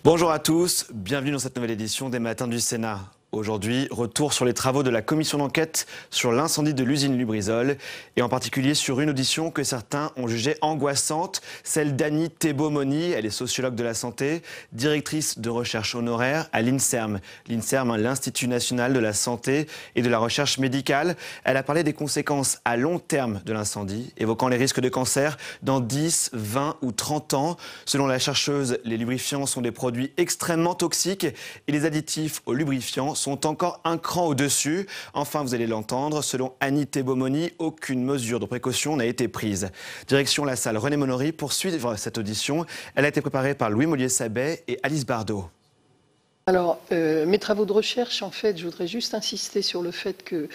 Bonjour à tous, bienvenue dans cette nouvelle édition des Matins du Sénat. Aujourd'hui, retour sur les travaux de la commission d'enquête sur l'incendie de l'usine Lubrizol et en particulier sur une audition que certains ont jugée angoissante, celle d'Annie Thébault-Moni. Elle est sociologue de la santé, directrice de recherche honoraire à l'INSERM. L'INSERM, l'Institut national de la santé et de la recherche médicale. Elle a parlé des conséquences à long terme de l'incendie, évoquant les risques de cancer dans 10, 20 ou 30 ans. Selon la chercheuse, les lubrifiants sont des produits extrêmement toxiques et les additifs aux lubrifiants sont encore un cran au-dessus. Enfin, vous allez l'entendre, selon Annie Thébault-Moni, aucune mesure de précaution n'a été prise. Direction la salle René Monory pour suivre cette audition. Elle a été préparée par Louis Mollier-Sabet et Alice Bardot. Alors, mes travaux de recherche, en fait, je voudrais juste insister sur le fait qu'il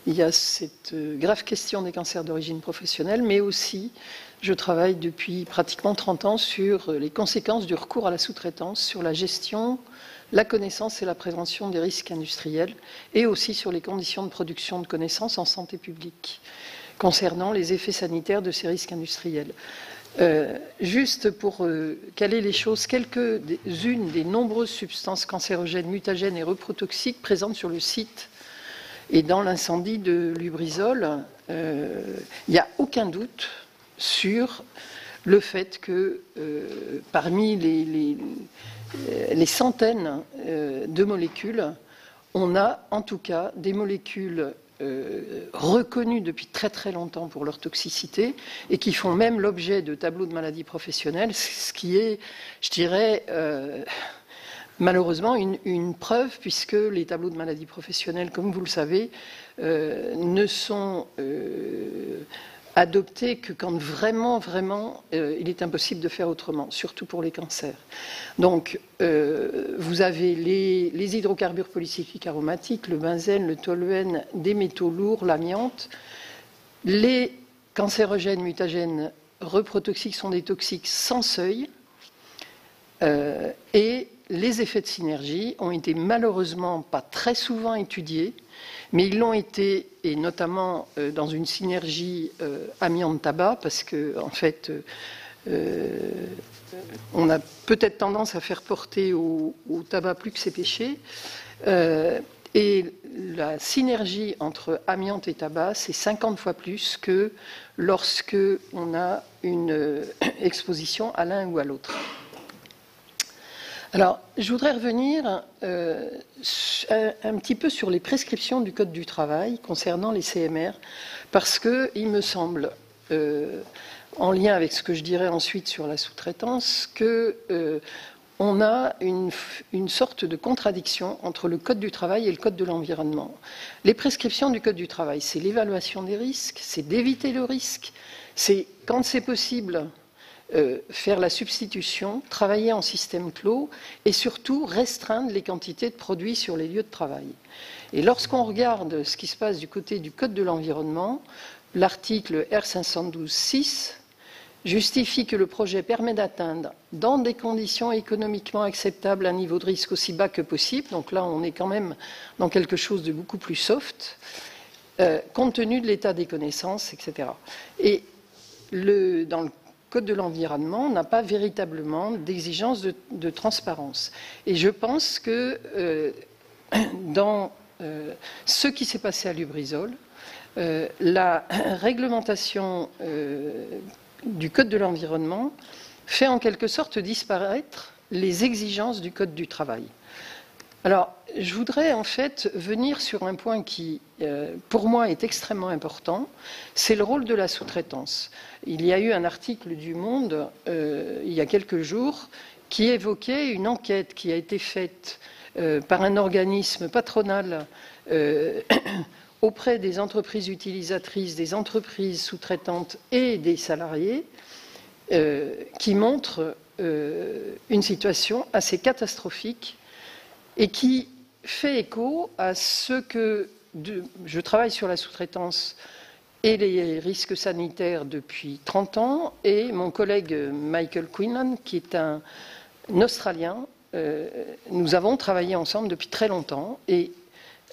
y a cette grave question des cancers d'origine professionnelle, mais aussi, je travaille depuis pratiquement 30 ans sur les conséquences du recours à la sous-traitance, sur la gestion, la connaissance et la prévention des risques industriels, et aussi sur les conditions de production de connaissances en santé publique, concernant les effets sanitaires de ces risques industriels. Juste pour caler les choses, quelques-unes des nombreuses substances cancérogènes, mutagènes et reprotoxiques présentes sur le site et dans l'incendie de Lubrizol, il n'y a aucun doute sur le fait que parmi les centaines de molécules, on a en tout cas des molécules reconnues depuis très très longtemps pour leur toxicité et qui font même l'objet de tableaux de maladies professionnelles, ce qui est, je dirais, malheureusement une preuve, puisque les tableaux de maladies professionnelles, comme vous le savez, ne sont adoptés que quand vraiment, il est impossible de faire autrement, surtout pour les cancers. Donc, vous avez les hydrocarbures polycycliques aromatiques, le benzène, le toluène, des métaux lourds, l'amiante. Les cancérogènes, mutagènes, reprotoxiques sont des toxiques sans seuil. Et les effets de synergie ont été malheureusement pas très souvent étudiés, mais ils l'ont été, et notamment dans une synergie amiante-tabac, parce que en fait, on a peut-être tendance à faire porter au tabac plus que ses péchés. Et la synergie entre amiante et tabac, c'est 50 fois plus que lorsque on a une exposition à l'un ou à l'autre. Alors, je voudrais revenir un petit peu sur les prescriptions du Code du travail concernant les CMR, parce qu'il me semble, en lien avec ce que je dirai ensuite sur la sous-traitance, qu'on a une sorte de contradiction entre le Code du travail et le Code de l'environnement. Les prescriptions du Code du travail, c'est l'évaluation des risques, c'est d'éviter le risque, c'est, quand c'est possible, faire la substitution, travailler en système clos et surtout restreindre les quantités de produits sur les lieux de travail. Et lorsqu'on regarde ce qui se passe du côté du Code de l'environnement, l'article R512.6 justifie que le projet permet d'atteindre, dans des conditions économiquement acceptables, un niveau de risque aussi bas que possible. Donc là, on est quand même dans quelque chose de beaucoup plus soft, compte tenu de l'état des connaissances, etc. Et dans le Code de l'environnement n'a pas véritablement d'exigence de transparence. Et je pense que dans ce qui s'est passé à Lubrizol, la réglementation du Code de l'environnement fait en quelque sorte disparaître les exigences du Code du travail. Alors, je voudrais en fait venir sur un point qui, pour moi, est extrêmement important, c'est le rôle de la sous-traitance. Il y a eu un article du Monde, il y a quelques jours, qui évoquait une enquête qui a été faite par un organisme patronal auprès des entreprises utilisatrices, des entreprises sous-traitantes et des salariés, qui montre une situation assez catastrophique et qui fait écho à ce que je travaille sur la sous-traitance et les risques sanitaires depuis 30 ans, et mon collègue Michael Quinlan, qui est un Australien, nous avons travaillé ensemble depuis très longtemps, et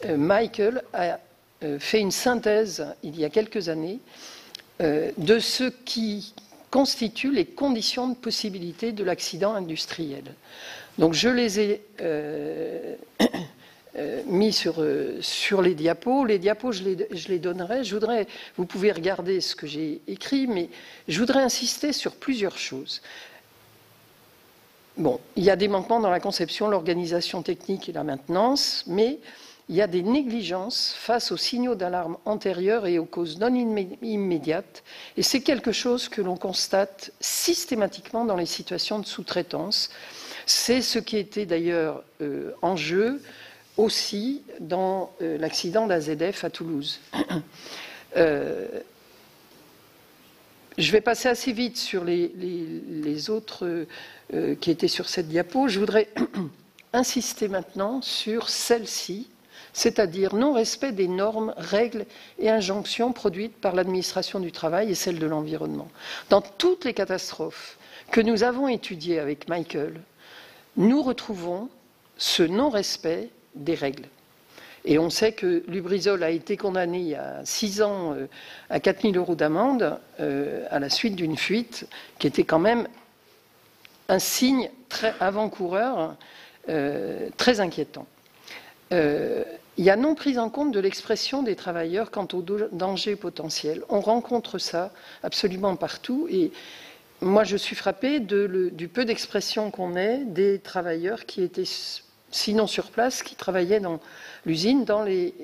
Michael a fait une synthèse il y a quelques années de ce qui constituent les conditions de possibilité de l'accident industriel. Donc je les ai mis sur les diapos. Les diapos, je les donnerai. Vous pouvez regarder ce que j'ai écrit, mais je voudrais insister sur plusieurs choses. Bon, il y a des manquements dans la conception, l'organisation technique et la maintenance, mais il y a des négligences face aux signaux d'alarme antérieurs et aux causes non immédiates. Et c'est quelque chose que l'on constate systématiquement dans les situations de sous-traitance. C'est ce qui était d'ailleurs en jeu aussi dans l'accident d'AZF à Toulouse. Je vais passer assez vite sur les autres qui étaient sur cette diapo. Je voudrais insister maintenant sur celle-ci, c'est-à-dire non-respect des normes, règles et injonctions produites par l'administration du travail et celle de l'environnement. Dans toutes les catastrophes que nous avons étudiées avec Michael, nous retrouvons ce non-respect des règles. Et on sait que Lubrizol a été condamné il y a 6 ans à 4 000 € d'amende à la suite d'une fuite qui était quand même un signe très avant-coureur, très inquiétant. Il y a non prise en compte de l'expression des travailleurs quant aux dangers potentiels. On rencontre ça absolument partout et moi je suis frappée du peu d'expression qu'on ait des travailleurs qui étaient sinon sur place, qui travaillaient dans l'usine dans les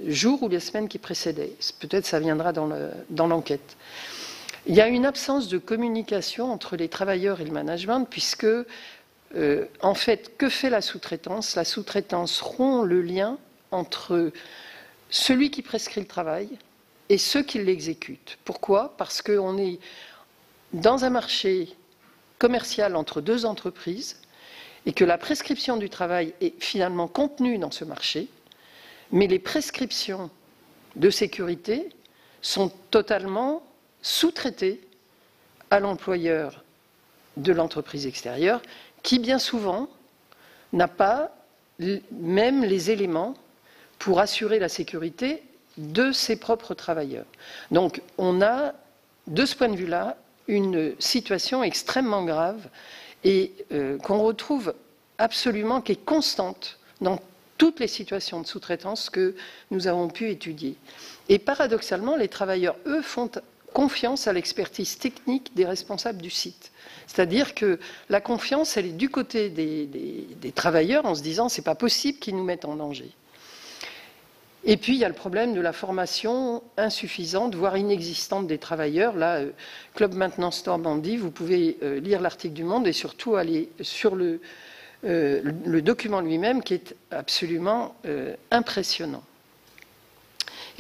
jours ou les semaines qui précédaient. Peut-être ça viendra dans l'enquête. Il y a une absence de communication entre les travailleurs et le management, puisque, en fait, que fait la sous-traitance? La sous-traitance rompt le lien entre celui qui prescrit le travail et ceux qui l'exécutent. Pourquoi? Parce qu'on est dans un marché commercial entre 2 entreprises, et que la prescription du travail est finalement contenue dans ce marché, mais les prescriptions de sécurité sont totalement sous-traitées à l'employeur de l'entreprise extérieure, qui bien souvent n'a pas même les éléments pour assurer la sécurité de ses propres travailleurs. Donc on a, de ce point de vue-là, une situation extrêmement grave et qu'on retrouve absolument, qui est constante dans toutes les situations de sous-traitance que nous avons pu étudier. Et paradoxalement, les travailleurs, eux, font confiance à l'expertise technique des responsables du site. C'est-à-dire que la confiance, elle est du côté des travailleurs en se disant « c'est pas possible qu'ils nous mettent en danger ». Et puis, il y a le problème de la formation insuffisante, voire inexistante des travailleurs. Là, Club Maintenance Normandie, vous pouvez lire l'article du Monde et surtout aller sur le document lui-même qui est absolument impressionnant.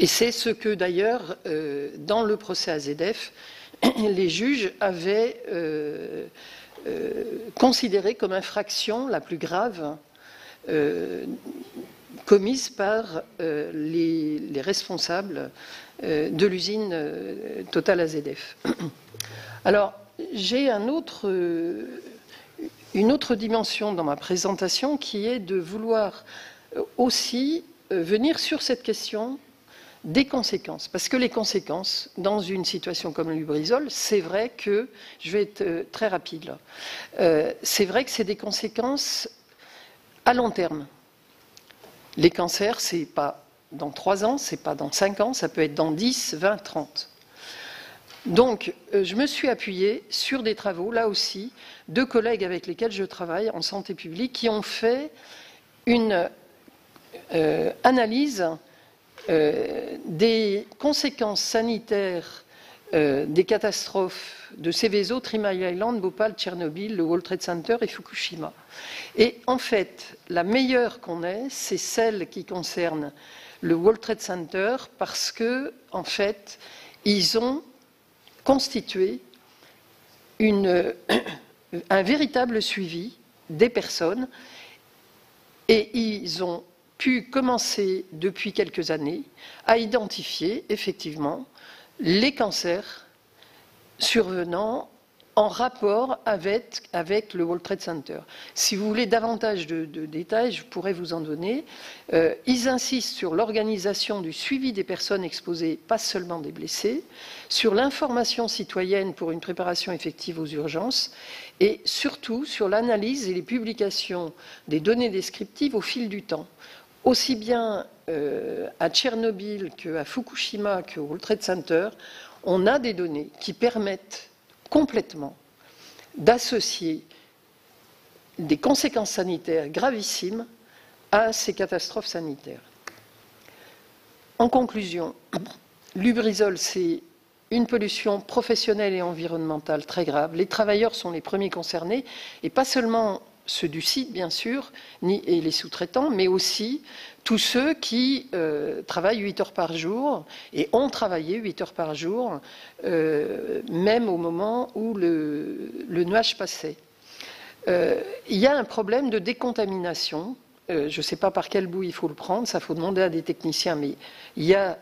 Et c'est ce que d'ailleurs, dans le procès AZF, les juges avaient considéré comme infraction la plus grave commise par les responsables de l'usine Total AZF. Alors, j'ai une autre dimension dans ma présentation qui est de vouloir aussi venir sur cette question des conséquences. Parce que les conséquences, dans une situation comme le Lubrizol, c'est vrai que, je vais être très rapide là, c'est vrai que c'est des conséquences à long terme. Les cancers, c'est pas dans 3 ans, c'est pas dans 5 ans, ça peut être dans 10, 20, 30. Donc, je me suis appuyée sur des travaux, là aussi, de collègues avec lesquels je travaille en santé publique, qui ont fait une analyse des conséquences sanitaires des catastrophes de Seveso, Three Mile Island, Bhopal, Tchernobyl, le World Trade Center et Fukushima. Et en fait, la meilleure qu'on ait, c'est celle qui concerne le World Trade Center, parce que, en fait, ils ont constitué un véritable suivi des personnes et ils ont pu commencer depuis quelques années à identifier effectivement les cancers survenant en rapport avec le World Trade Center. Si vous voulez davantage de détails, je pourrais vous en donner. Ils insistent sur l'organisation du suivi des personnes exposées, pas seulement des blessés, sur l'information citoyenne pour une préparation effective aux urgences et surtout sur l'analyse et les publications des données descriptives au fil du temps. Aussi bien à Tchernobyl qu'à Fukushima qu'au World Trade Center, on a des données qui permettent complètement d'associer des conséquences sanitaires gravissimes à ces catastrophes sanitaires. En conclusion, Lubrizol, c'est une pollution professionnelle et environnementale très grave. Les travailleurs sont les premiers concernés, et pas seulement ceux du site, bien sûr, et les sous-traitants, mais aussi tous ceux qui travaillent 8 heures par jour et ont travaillé 8 heures par jour, même au moment où le nuage passait. Il y a un problème de décontamination. Je ne sais pas par quel bout il faut le prendre, ça faut demander à des techniciens, mais il y a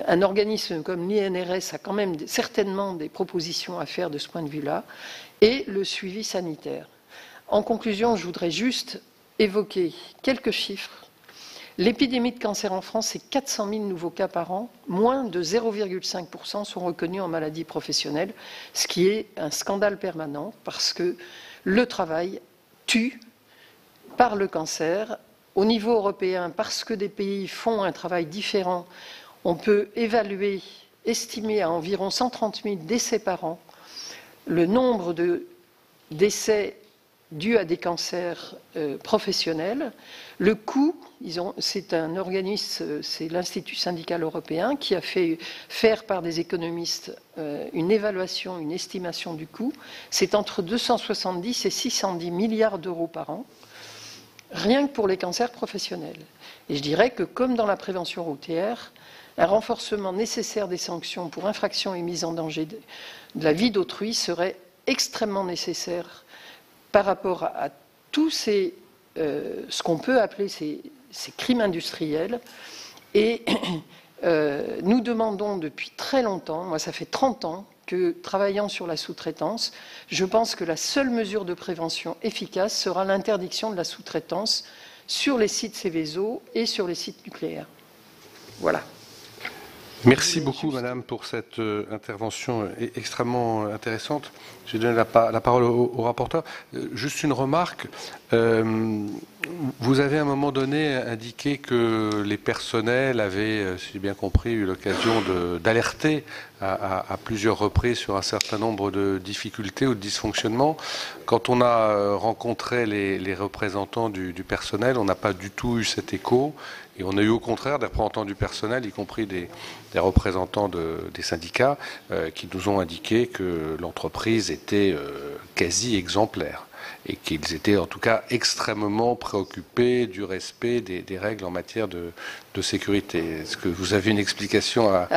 un organisme comme l'INRS a quand même certainement des propositions à faire de ce point de vue-là, et le suivi sanitaire. En conclusion, je voudrais juste évoquer quelques chiffres. L'épidémie de cancer en France, c'est 400 000 nouveaux cas par an. Moins de 0,5% sont reconnus en maladie professionnelle, ce qui est un scandale permanent parce que le travail tue par le cancer. Au niveau européen, parce que des pays font un travail différent, on peut estimer à environ 130 000 décès par an le nombre de décès dus à des cancers professionnels. Le coût, c'est un organisme, c'est l'Institut syndical européen qui a fait faire par des économistes une évaluation, une estimation du coût. C'est entre 270 et 610 milliards d'euros par an, rien que pour les cancers professionnels. Et je dirais que, comme dans la prévention routière, un renforcement nécessaire des sanctions pour infraction et mise en danger de la vie d'autrui serait extrêmement nécessaire par rapport à tous ce qu'on peut appeler ces crimes industriels. Et nous demandons depuis très longtemps, moi ça fait 30 ans que travaillant sur la sous-traitance, je pense que la seule mesure de prévention efficace sera l'interdiction de la sous-traitance sur les sites Seveso et sur les sites nucléaires. Voilà. Merci beaucoup, Madame, pour cette intervention extrêmement intéressante. Je vais donner la parole au rapporteur. Juste une remarque. Vous avez à un moment donné indiqué que les personnels avaient, si j'ai bien compris, eu l'occasion d'alerter à plusieurs reprises sur un certain nombre de difficultés ou de dysfonctionnements. Quand on a rencontré les représentants du personnel, on n'a pas du tout eu cet écho. Et on a eu au contraire des représentants du personnel, y compris des représentants des syndicats, qui nous ont indiqué que l'entreprise était quasi exemplaire et qu'ils étaient en tout cas extrêmement préoccupés du respect des règles en matière de sécurité. Est-ce que vous avez une explication à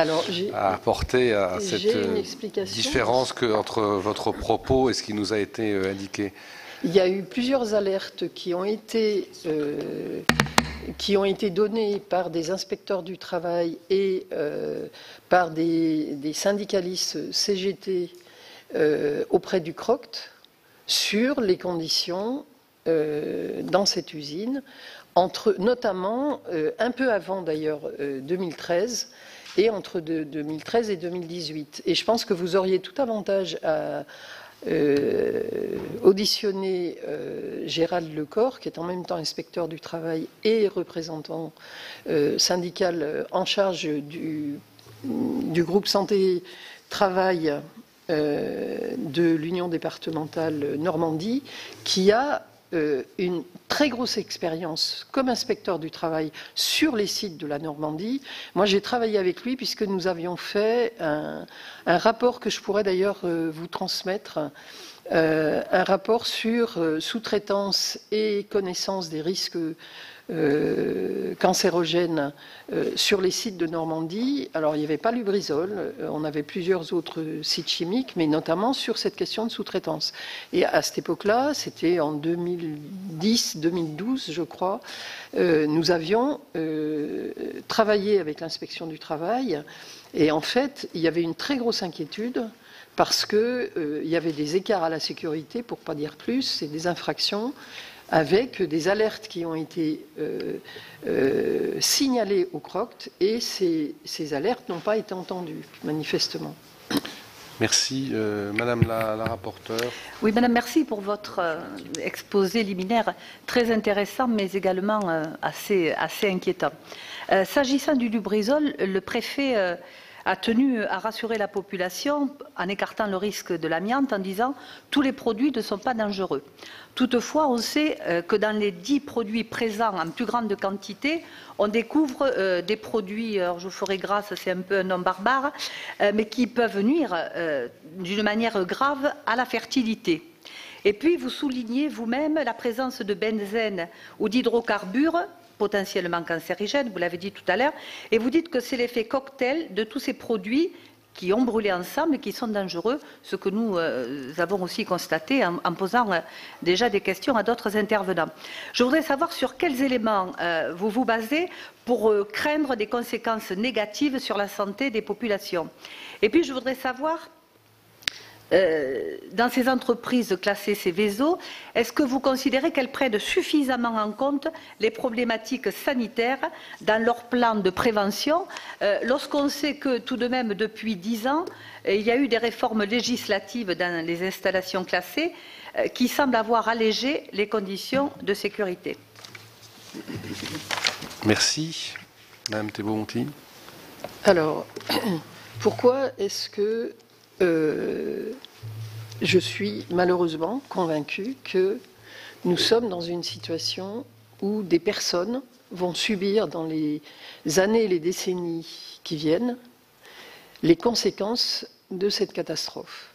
apporter à cette différence entre votre propos et ce qui nous a été indiqué? Il y a eu plusieurs alertes qui ont été données par des inspecteurs du travail et par des syndicalistes CGT auprès du CROCT sur les conditions dans cette usine, notamment un peu avant d'ailleurs 2013 et entre 2013 et 2018. Et je pense que vous auriez tout avantage à auditionner Gérald Lecor, qui est en même temps inspecteur du travail et représentant syndical en charge du groupe santé-travail de l'Union départementale Normandie, qui a une très grosse expérience comme inspecteur du travail sur les sites de la Normandie. Moi, j'ai travaillé avec lui puisque nous avions fait un rapport que je pourrais d'ailleurs vous transmettre, un rapport sur sous-traitance et connaissance des risques cancérogènes sur les sites de Normandie. Alors, il n'y avait pas Lubrizol, on avait plusieurs autres sites chimiques, mais notamment sur cette question de sous-traitance. Et à cette époque-là, c'était en 2010-2012, je crois, nous avions travaillé avec l'inspection du travail, et en fait, il y avait une très grosse inquiétude parce qu'il y avait des écarts à la sécurité, pour ne pas dire plus, et des infractions, avec des alertes qui ont été signalées au CROCT, et ces alertes n'ont pas été entendues, manifestement. Merci. Madame la rapporteure. Oui, Madame, merci pour votre exposé liminaire très intéressant, mais également assez inquiétant. S'agissant du Lubrizol, le préfet a tenu à rassurer la population en écartant le risque de l'amiante en disant « tous les produits ne sont pas dangereux ». Toutefois, on sait que dans les 10 produits présents en plus grande quantité, on découvre des produits, alors je ferai grâce, c'est un peu un nom barbare, mais qui peuvent nuire d'une manière grave à la fertilité. Et puis, vous soulignez vous-même la présence de benzène ou d'hydrocarbures potentiellement cancérigènes, vous l'avez dit tout à l'heure, et vous dites que c'est l'effet cocktail de tous ces produits qui ont brûlé ensemble et qui sont dangereux, ce que nous avons aussi constaté en posant déjà des questions à d'autres intervenants. Je voudrais savoir sur quels éléments vous vous basez pour craindre des conséquences négatives sur la santé des populations. Et puis je voudrais savoir, dans ces entreprises classées Seveso, est-ce que vous considérez qu'elles prennent suffisamment en compte les problématiques sanitaires dans leur plan de prévention, lorsqu'on sait que tout de même depuis 10 ans, il y a eu des réformes législatives dans les installations classées qui semblent avoir allégé les conditions de sécurité? Merci. Madame Thébault-Monti. Alors, pourquoi est-ce que je suis malheureusement convaincue que nous sommes dans une situation où des personnes vont subir dans les années et les décennies qui viennent les conséquences de cette catastrophe.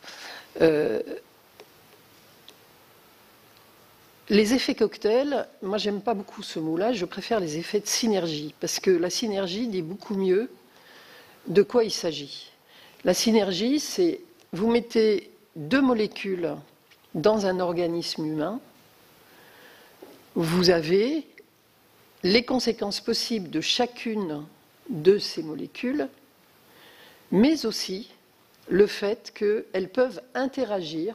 Les effets cocktails, moi j'aime pas beaucoup ce mot-là, je préfère les effets de synergie, parce que la synergie dit beaucoup mieux de quoi il s'agit. La synergie, c'est vous mettez 2 molécules dans un organisme humain, vous avez les conséquences possibles de chacune de ces molécules, mais aussi le fait qu'elles peuvent interagir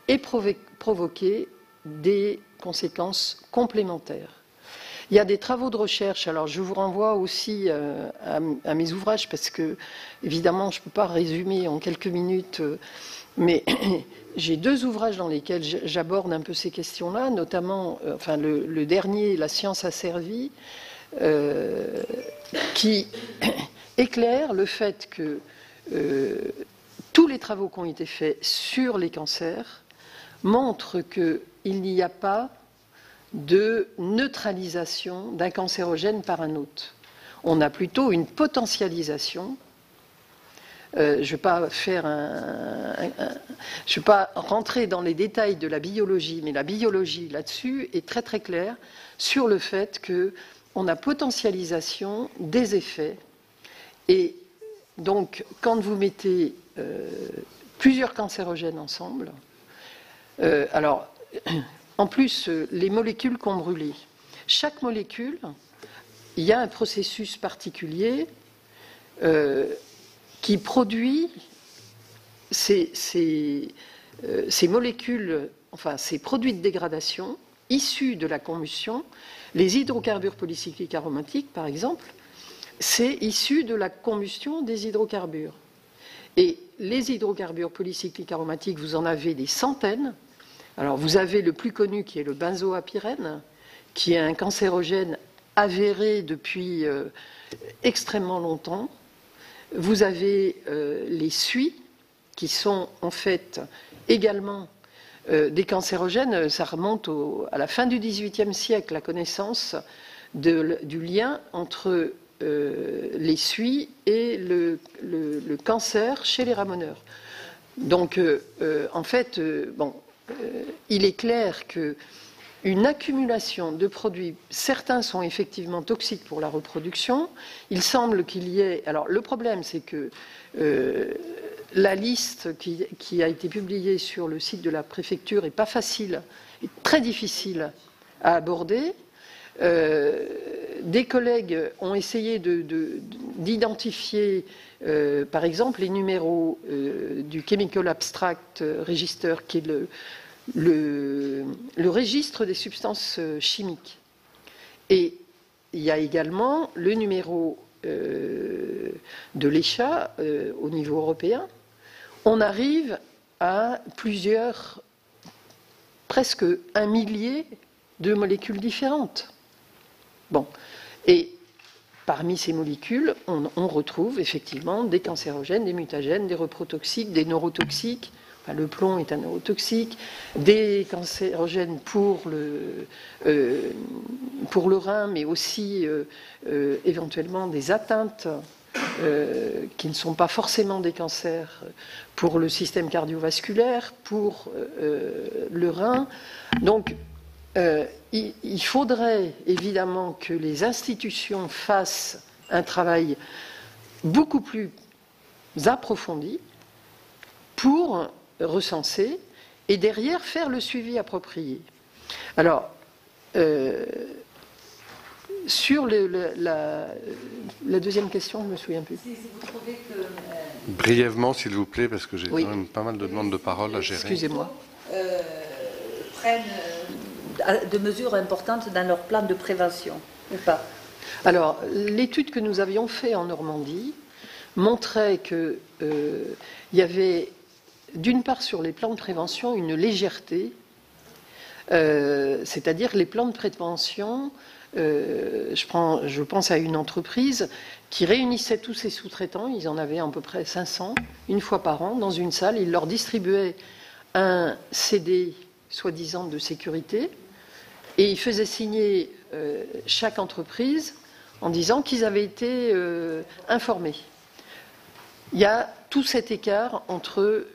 et provoquer des conséquences complémentaires. Il y a des travaux de recherche, alors je vous renvoie aussi à mes ouvrages parce que, évidemment, je ne peux pas résumer en quelques minutes, mais j'ai 2 ouvrages dans lesquels j'aborde un peu ces questions-là, notamment enfin, le dernier, La science asservie, qui éclaire le fait que tous les travaux qui ont été faits sur les cancers montrent qu'il n'y a pas de neutralisation d'un cancérogène par un autre. On a plutôt une potentialisation. Je ne vais pas je vais pas rentrer dans les détails de la biologie, mais la biologie là-dessus est très très claire sur le fait qu'on a potentialisation des effets. Et donc, quand vous mettez plusieurs cancérogènes ensemble, alors en plus, les molécules qu'on brûlait. Chaque molécule, il y a un processus particulier qui produit ces molécules, enfin ces produits de dégradation issus de la combustion. Les hydrocarbures polycycliques aromatiques, par exemple, c'est issu de la combustion des hydrocarbures. Et les hydrocarbures polycycliques aromatiques, vous en avez des centaines. Alors, vous avez le plus connu qui est le benzoapyrène, qui est un cancérogène avéré depuis extrêmement longtemps. Vous avez les suies, qui sont en fait également des cancérogènes. Ça remonte à la fin du XVIIIe siècle, la connaissance du lien entre les suies et le cancer chez les ramoneurs. Donc, en fait, bon, il est clair qu'une accumulation de produits, certains sont effectivement toxiques pour la reproduction. Il semble qu'il y ait... Alors, le problème, c'est que la liste qui a été publiée sur le site de la préfecture n'est pas facile, est très difficile à aborder. des collègues ont essayé d'identifier, par exemple, les numéros du Chemical Abstract Register, qui est le registre des substances chimiques. Et il y a également le numéro de l'ECHA au niveau européen. On arrive à presque 1 millier de molécules différentes. Bon. Et parmi ces molécules, on retrouve effectivement des cancérogènes, des mutagènes, des reprotoxiques, des neurotoxiques. Enfin, le plomb est un neurotoxique, des cancérogènes pour le rein, mais aussi éventuellement des atteintes qui ne sont pas forcément des cancers pour le système cardiovasculaire, pour le rein. Donc, il faudrait évidemment que les institutions fassent un travail beaucoup plus approfondi pour recenser et derrière faire le suivi approprié. Alors, sur la deuxième question, je ne me souviens plus. Si vous trouvez que, Brièvement, s'il vous plaît, parce que j'ai Oui. quand même pas mal de demandes de parole à gérer. Excusez-moi. prennent de mesures importantes dans leur plan de prévention, ou pas? Alors, l'étude que nous avions faite en Normandie montrait qu'il y avait, d'une part, sur les plans de prévention, une légèreté, c'est-à-dire les plans de prévention. Je pense à une entreprise qui réunissait tous ses sous-traitants, ils en avaient à peu près 500, une fois par an, dans une salle. Ils leur distribuaient un CD, soi-disant, de sécurité, et ils faisaient signer chaque entreprise en disant qu'ils avaient été informés. Il y a tout cet écart entre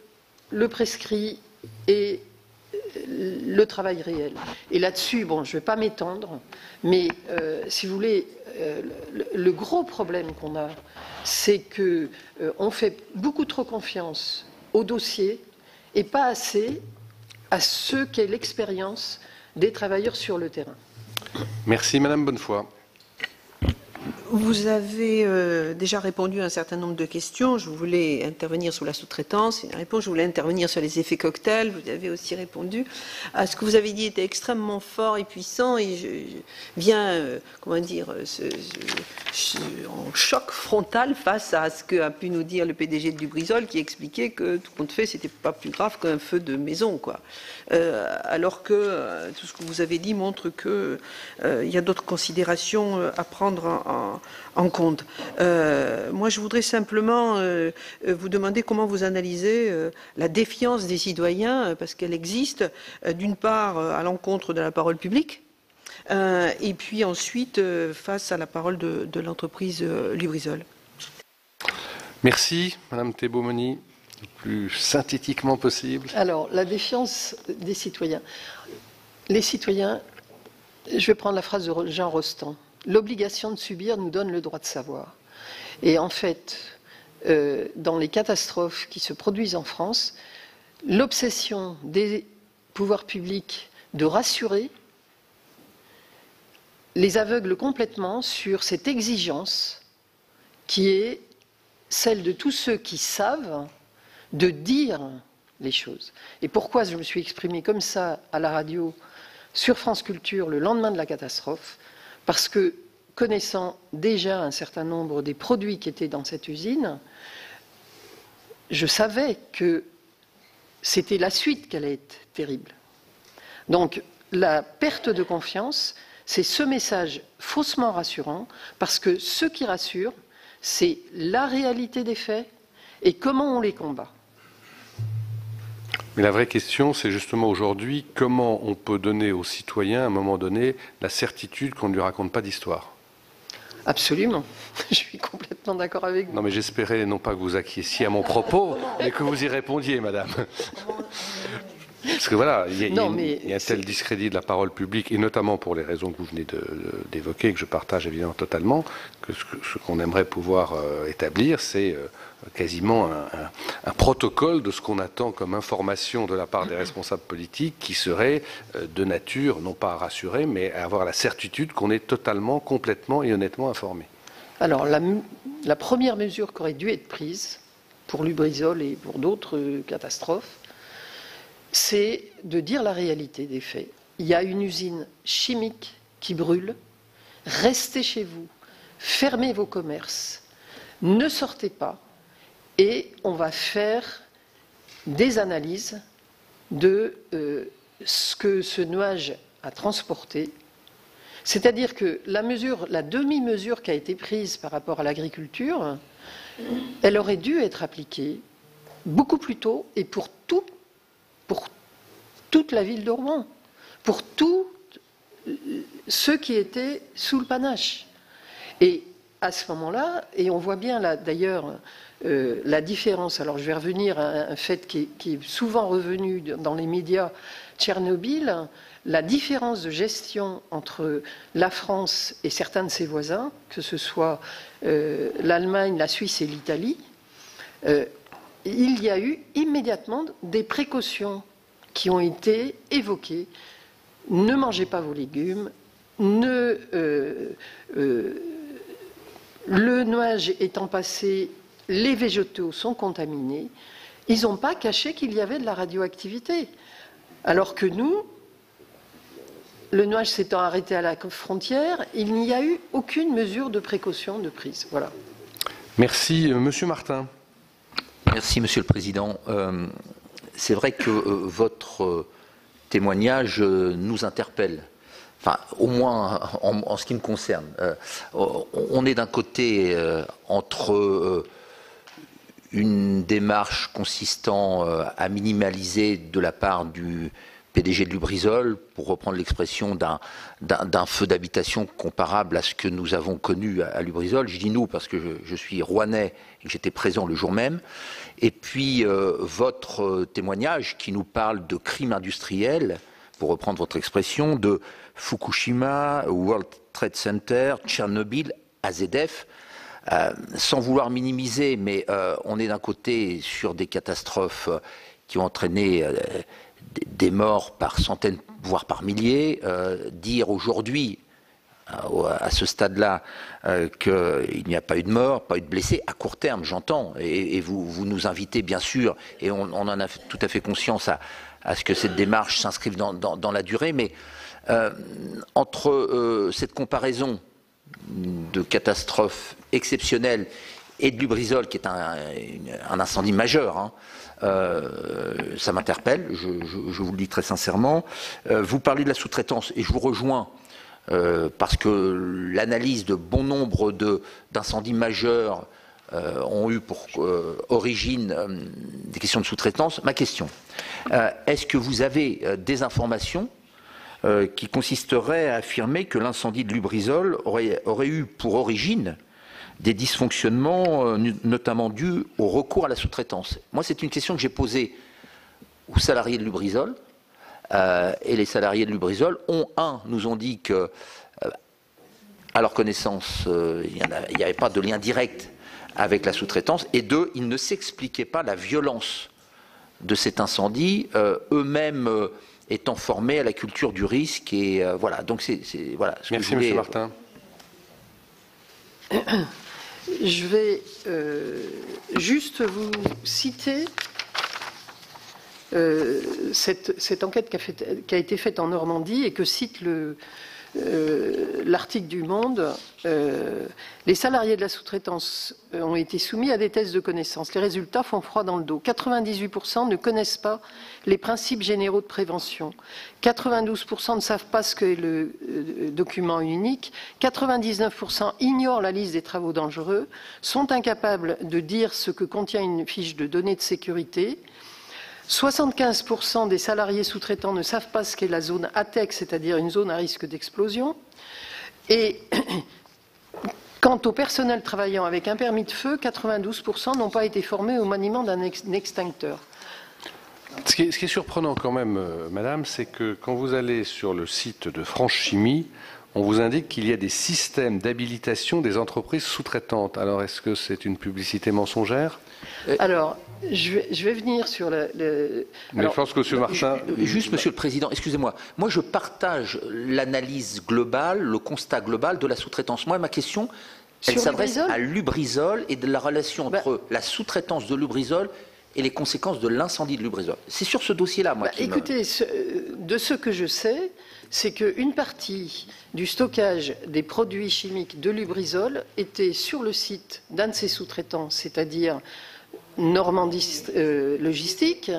le prescrit et le travail réel. Et là-dessus, bon, je ne vais pas m'étendre, mais si vous voulez, le gros problème qu'on a, c'est qu'on fait beaucoup trop confiance au dossier et pas assez à ce qu'est l'expérience des travailleurs sur le terrain. Merci Madame Bonnefoy. Vous avez déjà répondu à un certain nombre de questions. Je voulais intervenir sur la sous-traitance, une réponse. Je voulais intervenir sur les effets cocktails. Vous avez aussi répondu à ce que vous avez dit était extrêmement fort et puissant. Et je viens, comment dire, en choc frontal face à ce qu'a pu nous dire le PDG de Lubrizol, qui expliquait que tout compte fait, c'était pas plus grave qu'un feu de maison, quoi. Alors que tout ce que vous avez dit montre que il y a d'autres considérations à prendre en compte. Moi, je voudrais simplement vous demander comment vous analysez la défiance des citoyens, parce qu'elle existe, d'une part à l'encontre de la parole publique, et puis ensuite face à la parole de l'entreprise Lubrizol. Merci Madame Thébaumony, le plus synthétiquement possible. Alors, la défiance des citoyens. Les citoyens, je vais prendre la phrase de Jean Rostand. L'obligation de subir nous donne le droit de savoir. Et en fait, dans les catastrophes qui se produisent en France, l'obsession des pouvoirs publics de rassurer les aveugle complètement sur cette exigence qui est celle de tous ceux qui savent de dire les choses. Et pourquoi je me suis exprimée comme ça à la radio sur France Culture le lendemain de la catastrophe? Parce que, connaissant déjà un certain nombre des produits qui étaient dans cette usine, je savais que c'était la suite qui allait être terrible. Donc, la perte de confiance, c'est ce message faussement rassurant, parce que ce qui rassure, c'est la réalité des faits et comment on les combat. Mais la vraie question, c'est justement aujourd'hui, comment on peut donner aux citoyens, à un moment donné, la certitude qu'on ne lui raconte pas d'histoire? Absolument. Je suis complètement d'accord avec vous. Non, mais j'espérais non pas que vous acquiesciez à mon propos, mais que vous y répondiez, Madame. Parce que voilà, il y a un tel c'est- discrédit de la parole publique, et notamment pour les raisons que vous venez d'évoquer, que je partage évidemment totalement, que ce qu'on aimerait pouvoir établir, c'est quasiment un protocole de ce qu'on attend comme information de la part des responsables politiques qui serait de nature, non pas à rassurer, mais à avoir la certitude qu'on est totalement, complètement et honnêtement informé. Alors, la première mesure qui aurait dû être prise pour Lubrizol et pour d'autres catastrophes, c'est de dire la réalité des faits. Il y a une usine chimique qui brûle. Restez chez vous, fermez vos commerces, ne sortez pas, et on va faire des analyses de ce que ce nuage a transporté. C'est-à-dire que la demi-mesure qui a été prise par rapport à l'agriculture, elle aurait dû être appliquée beaucoup plus tôt et pour toute la ville de Rouen, pour tous ceux qui étaient sous le panache. Et à ce moment-là, et on voit bien là d'ailleurs la différence, alors je vais revenir à un fait qui est souvent revenu dans les médias, Tchernobyl, la différence de gestion entre la France et certains de ses voisins, que ce soit l'Allemagne, la Suisse et l'Italie, il y a eu immédiatement des précautions qui ont été évoquées. Ne mangez pas vos légumes, le nuage étant passé, les végétaux sont contaminés. Ils n'ont pas caché qu'il y avait de la radioactivité. Alors que nous, le nuage s'étant arrêté à la frontière, il n'y a eu aucune mesure de précaution de prise. Voilà. Merci, Monsieur Martin. Merci, Monsieur le Président. C'est vrai que votre témoignage nous interpelle. Enfin, au moins en ce qui me concerne. On est d'un côté entre une démarche consistant à minimaliser de la part du PDG de Lubrizol, pour reprendre l'expression d'un feu d'habitation comparable à ce que nous avons connu à Lubrizol. Je dis nous parce que je suis rouennais et que j'étais présent le jour même. Et puis votre témoignage qui nous parle de crimes industriels, pour reprendre votre expression, de Fukushima, World Trade Center, Tchernobyl, AZF, sans vouloir minimiser, mais on est d'un côté sur des catastrophes qui ont entraîné des morts par centaines, voire par milliers. Dire aujourd'hui, à ce stade-là, qu'il n'y a pas eu de mort, pas eu de blessés, à court terme, j'entends, et vous nous invitez bien sûr, et on en a tout à fait conscience à ce que cette démarche s'inscrive dans la durée, mais entre cette comparaison de catastrophes exceptionnelles et de Lubrizol, qui est un incendie majeur, hein, ça m'interpelle, je vous le dis très sincèrement. Vous parlez de la sous-traitance, et je vous rejoins, parce que l'analyse de bon nombre d'incendies majeurs ont eu pour origine des questions de sous-traitance. Ma question, est-ce que vous avez des informations qui consisteraient à affirmer que l'incendie de Lubrizol aurait eu pour origine des dysfonctionnements, notamment dus au recours à la sous-traitance? Moi, c'est une question que j'ai posée aux salariés de Lubrizol, et les salariés de Lubrizol nous ont dit que, à leur connaissance, il n'y avait pas de lien direct avec la sous-traitance, et deux, ils ne s'expliquaient pas la violence de cet incendie, eux-mêmes étant formés à la culture du risque, et voilà. Donc voilà. Merci, Monsieur Martin. Je vais juste vous citer cette enquête qui a été faite en Normandie et que cite l'article du Monde. Les salariés de la sous-traitance ont été soumis à des tests de connaissances. Les résultats font froid dans le dos. 98% ne connaissent pas les principes généraux de prévention. 92% ne savent pas ce qu'est le document unique. 99% ignorent la liste des travaux dangereux, sont incapables de dire ce que contient une fiche de données de sécurité. 75% des salariés sous-traitants ne savent pas ce qu'est la zone ATEX, c'est-à-dire une zone à risque d'explosion. Et quant au personnel travaillant avec un permis de feu, 92% n'ont pas été formés au maniement d'un extincteur. Ce qui est surprenant quand même, madame, c'est que quand vous allez sur le site de France Chimie, on vous indique qu'il y a des systèmes d'habilitation des entreprises sous-traitantes. Alors, est-ce que c'est une publicité mensongère? Alors, je vais venir sur Mais je pense que M. Martin... Juste, Monsieur le Président, excusez-moi. Moi, je partage l'analyse globale, le constat global de la sous-traitance. Moi, ma question, elle s'adresse à Lubrizol et de la relation entre la sous-traitance de Lubrizol et les conséquences de l'incendie de Lubrizol. C'est sur ce dossier-là, moi, écoutez, de ce que je sais, c'est qu'une partie du stockage des produits chimiques de Lubrizol était sur le site d'un de ses sous-traitants, c'est-à-dire Normandie Logistique.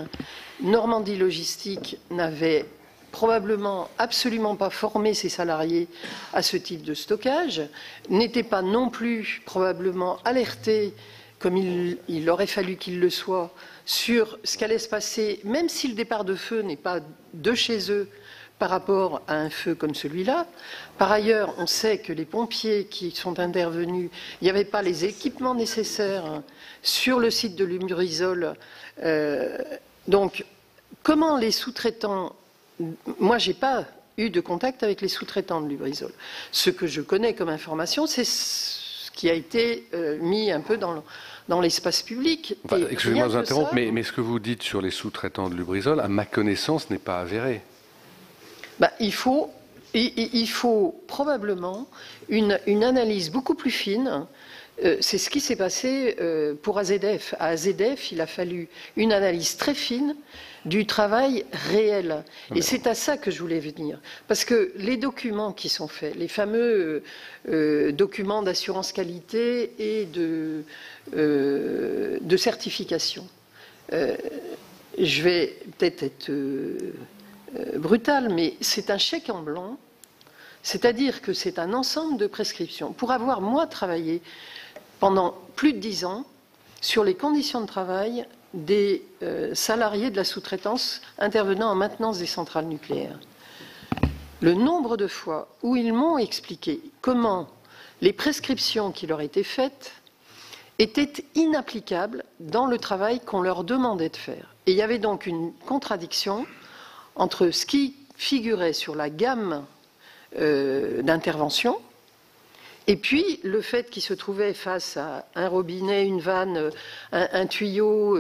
Normandie Logistique n'avait probablement absolument pas formé ses salariés à ce type de stockage, n'était pas non plus probablement alerté, comme il aurait fallu qu'il le soit, sur ce qu'allait se passer, même si le départ de feu n'est pas de chez eux, par rapport à un feu comme celui-là. Par ailleurs, on sait que les pompiers qui sont intervenus, il n'y avait pas les équipements nécessaires sur le site de Lubrizol. Donc, comment les sous-traitants... Moi, je n'ai pas eu de contact avec les sous-traitants de Lubrizol. Ce que je connais comme information, c'est ce qui a été mis un peu dans l'espace public. Enfin, excusez-moi de vous interrompre, mais ce que vous dites sur les sous-traitants de Lubrizol, à ma connaissance, n'est pas avéré. Il faut probablement une analyse beaucoup plus fine. C'est ce qui s'est passé pour AZF. À AZF, il a fallu une analyse très fine du travail réel. Et c'est à ça que je voulais venir. Parce que les documents qui sont faits, les fameux documents d'assurance qualité et de certification, je vais peut-être être brutal, mais c'est un chèque en blanc, c'est-à-dire que c'est un ensemble de prescriptions. Pour avoir, moi, travaillé pendant plus de 10 ans sur les conditions de travail des salariés de la sous-traitance intervenant en maintenance des centrales nucléaires. Le nombre de fois où ils m'ont expliqué comment les prescriptions qui leur étaient faites étaient inapplicables dans le travail qu'on leur demandait de faire. Et il y avait donc une contradiction entre ce qui figurait sur la gamme d'intervention et puis le fait qu'ils se trouvaient face à un robinet, une vanne, un tuyau,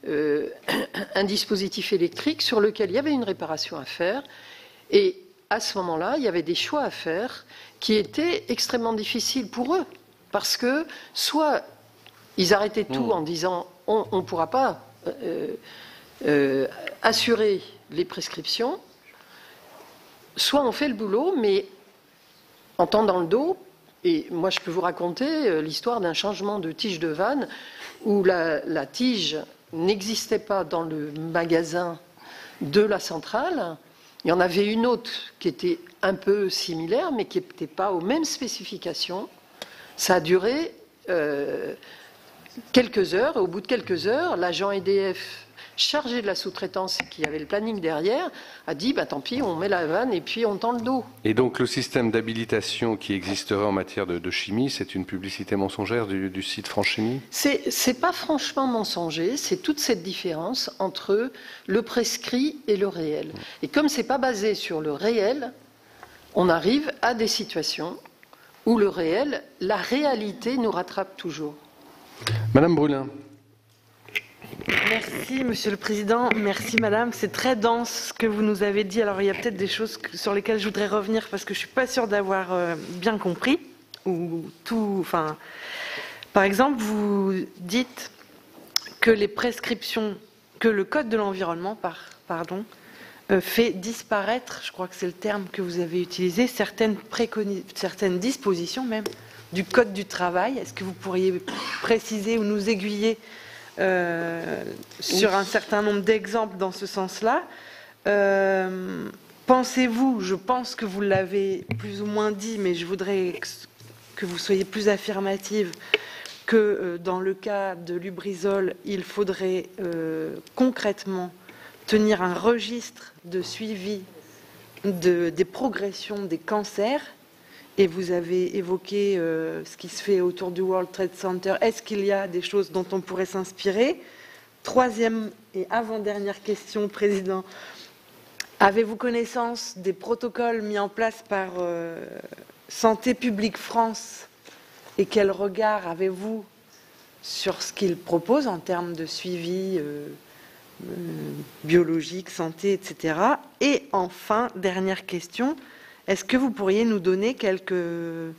un dispositif électrique sur lequel il y avait une réparation à faire. Et à ce moment-là, il y avait des choix à faire qui étaient extrêmement difficiles pour eux. Parce que soit ils arrêtaient tout en disant on ne pourra pas assurer les prescriptions, soit on fait le boulot, mais en tendant le dos. Et moi, je peux vous raconter l'histoire d'un changement de tige de vanne où la tige n'existait pas dans le magasin de la centrale. Il y en avait une autre qui était un peu similaire, mais qui n'était pas aux mêmes spécifications. Ça a duré quelques heures. Et au bout de quelques heures, l'agent EDF chargé de la sous-traitance, qui avait le planning derrière, a dit tant pis, on met la vanne et puis on tend le dos. Et donc le système d'habilitation qui existerait en matière de chimie, c'est une publicité mensongère du site France Chimie? C'est pas franchement mensonger, c'est toute cette différence entre le prescrit et le réel. Et comme c'est pas basé sur le réel, on arrive à des situations où le réel, la réalité nous rattrape toujours. Madame Brulin. Merci, Monsieur le Président. Merci, Madame. C'est très dense ce que vous nous avez dit. Alors, il y a peut-être des choses sur lesquelles je voudrais revenir parce que je ne suis pas sûre d'avoir bien compris. Par exemple, vous dites que les prescriptions, que le Code de l'environnement, fait disparaître, je crois que c'est le terme que vous avez utilisé, certaines dispositions même du Code du travail. Est-ce que vous pourriez préciser ou nous aiguiller sur un certain nombre d'exemples dans ce sens-là? Pensez-vous, je pense que vous l'avez plus ou moins dit, mais je voudrais que vous soyez plus affirmative, que dans le cas de Lubrizol, il faudrait concrètement tenir un registre de suivi des progressions des cancers? Et vous avez évoqué ce qui se fait autour du World Trade Center. Est-ce qu'il y a des choses dont on pourrait s'inspirer Troisième et avant-dernière question, Président. Avez-vous connaissance des protocoles mis en place par Santé publique France et quel regard avez-vous sur ce qu'ils proposent en termes de suivi biologique, santé, etc. Et enfin, dernière question, est-ce que vous pourriez nous donner quelques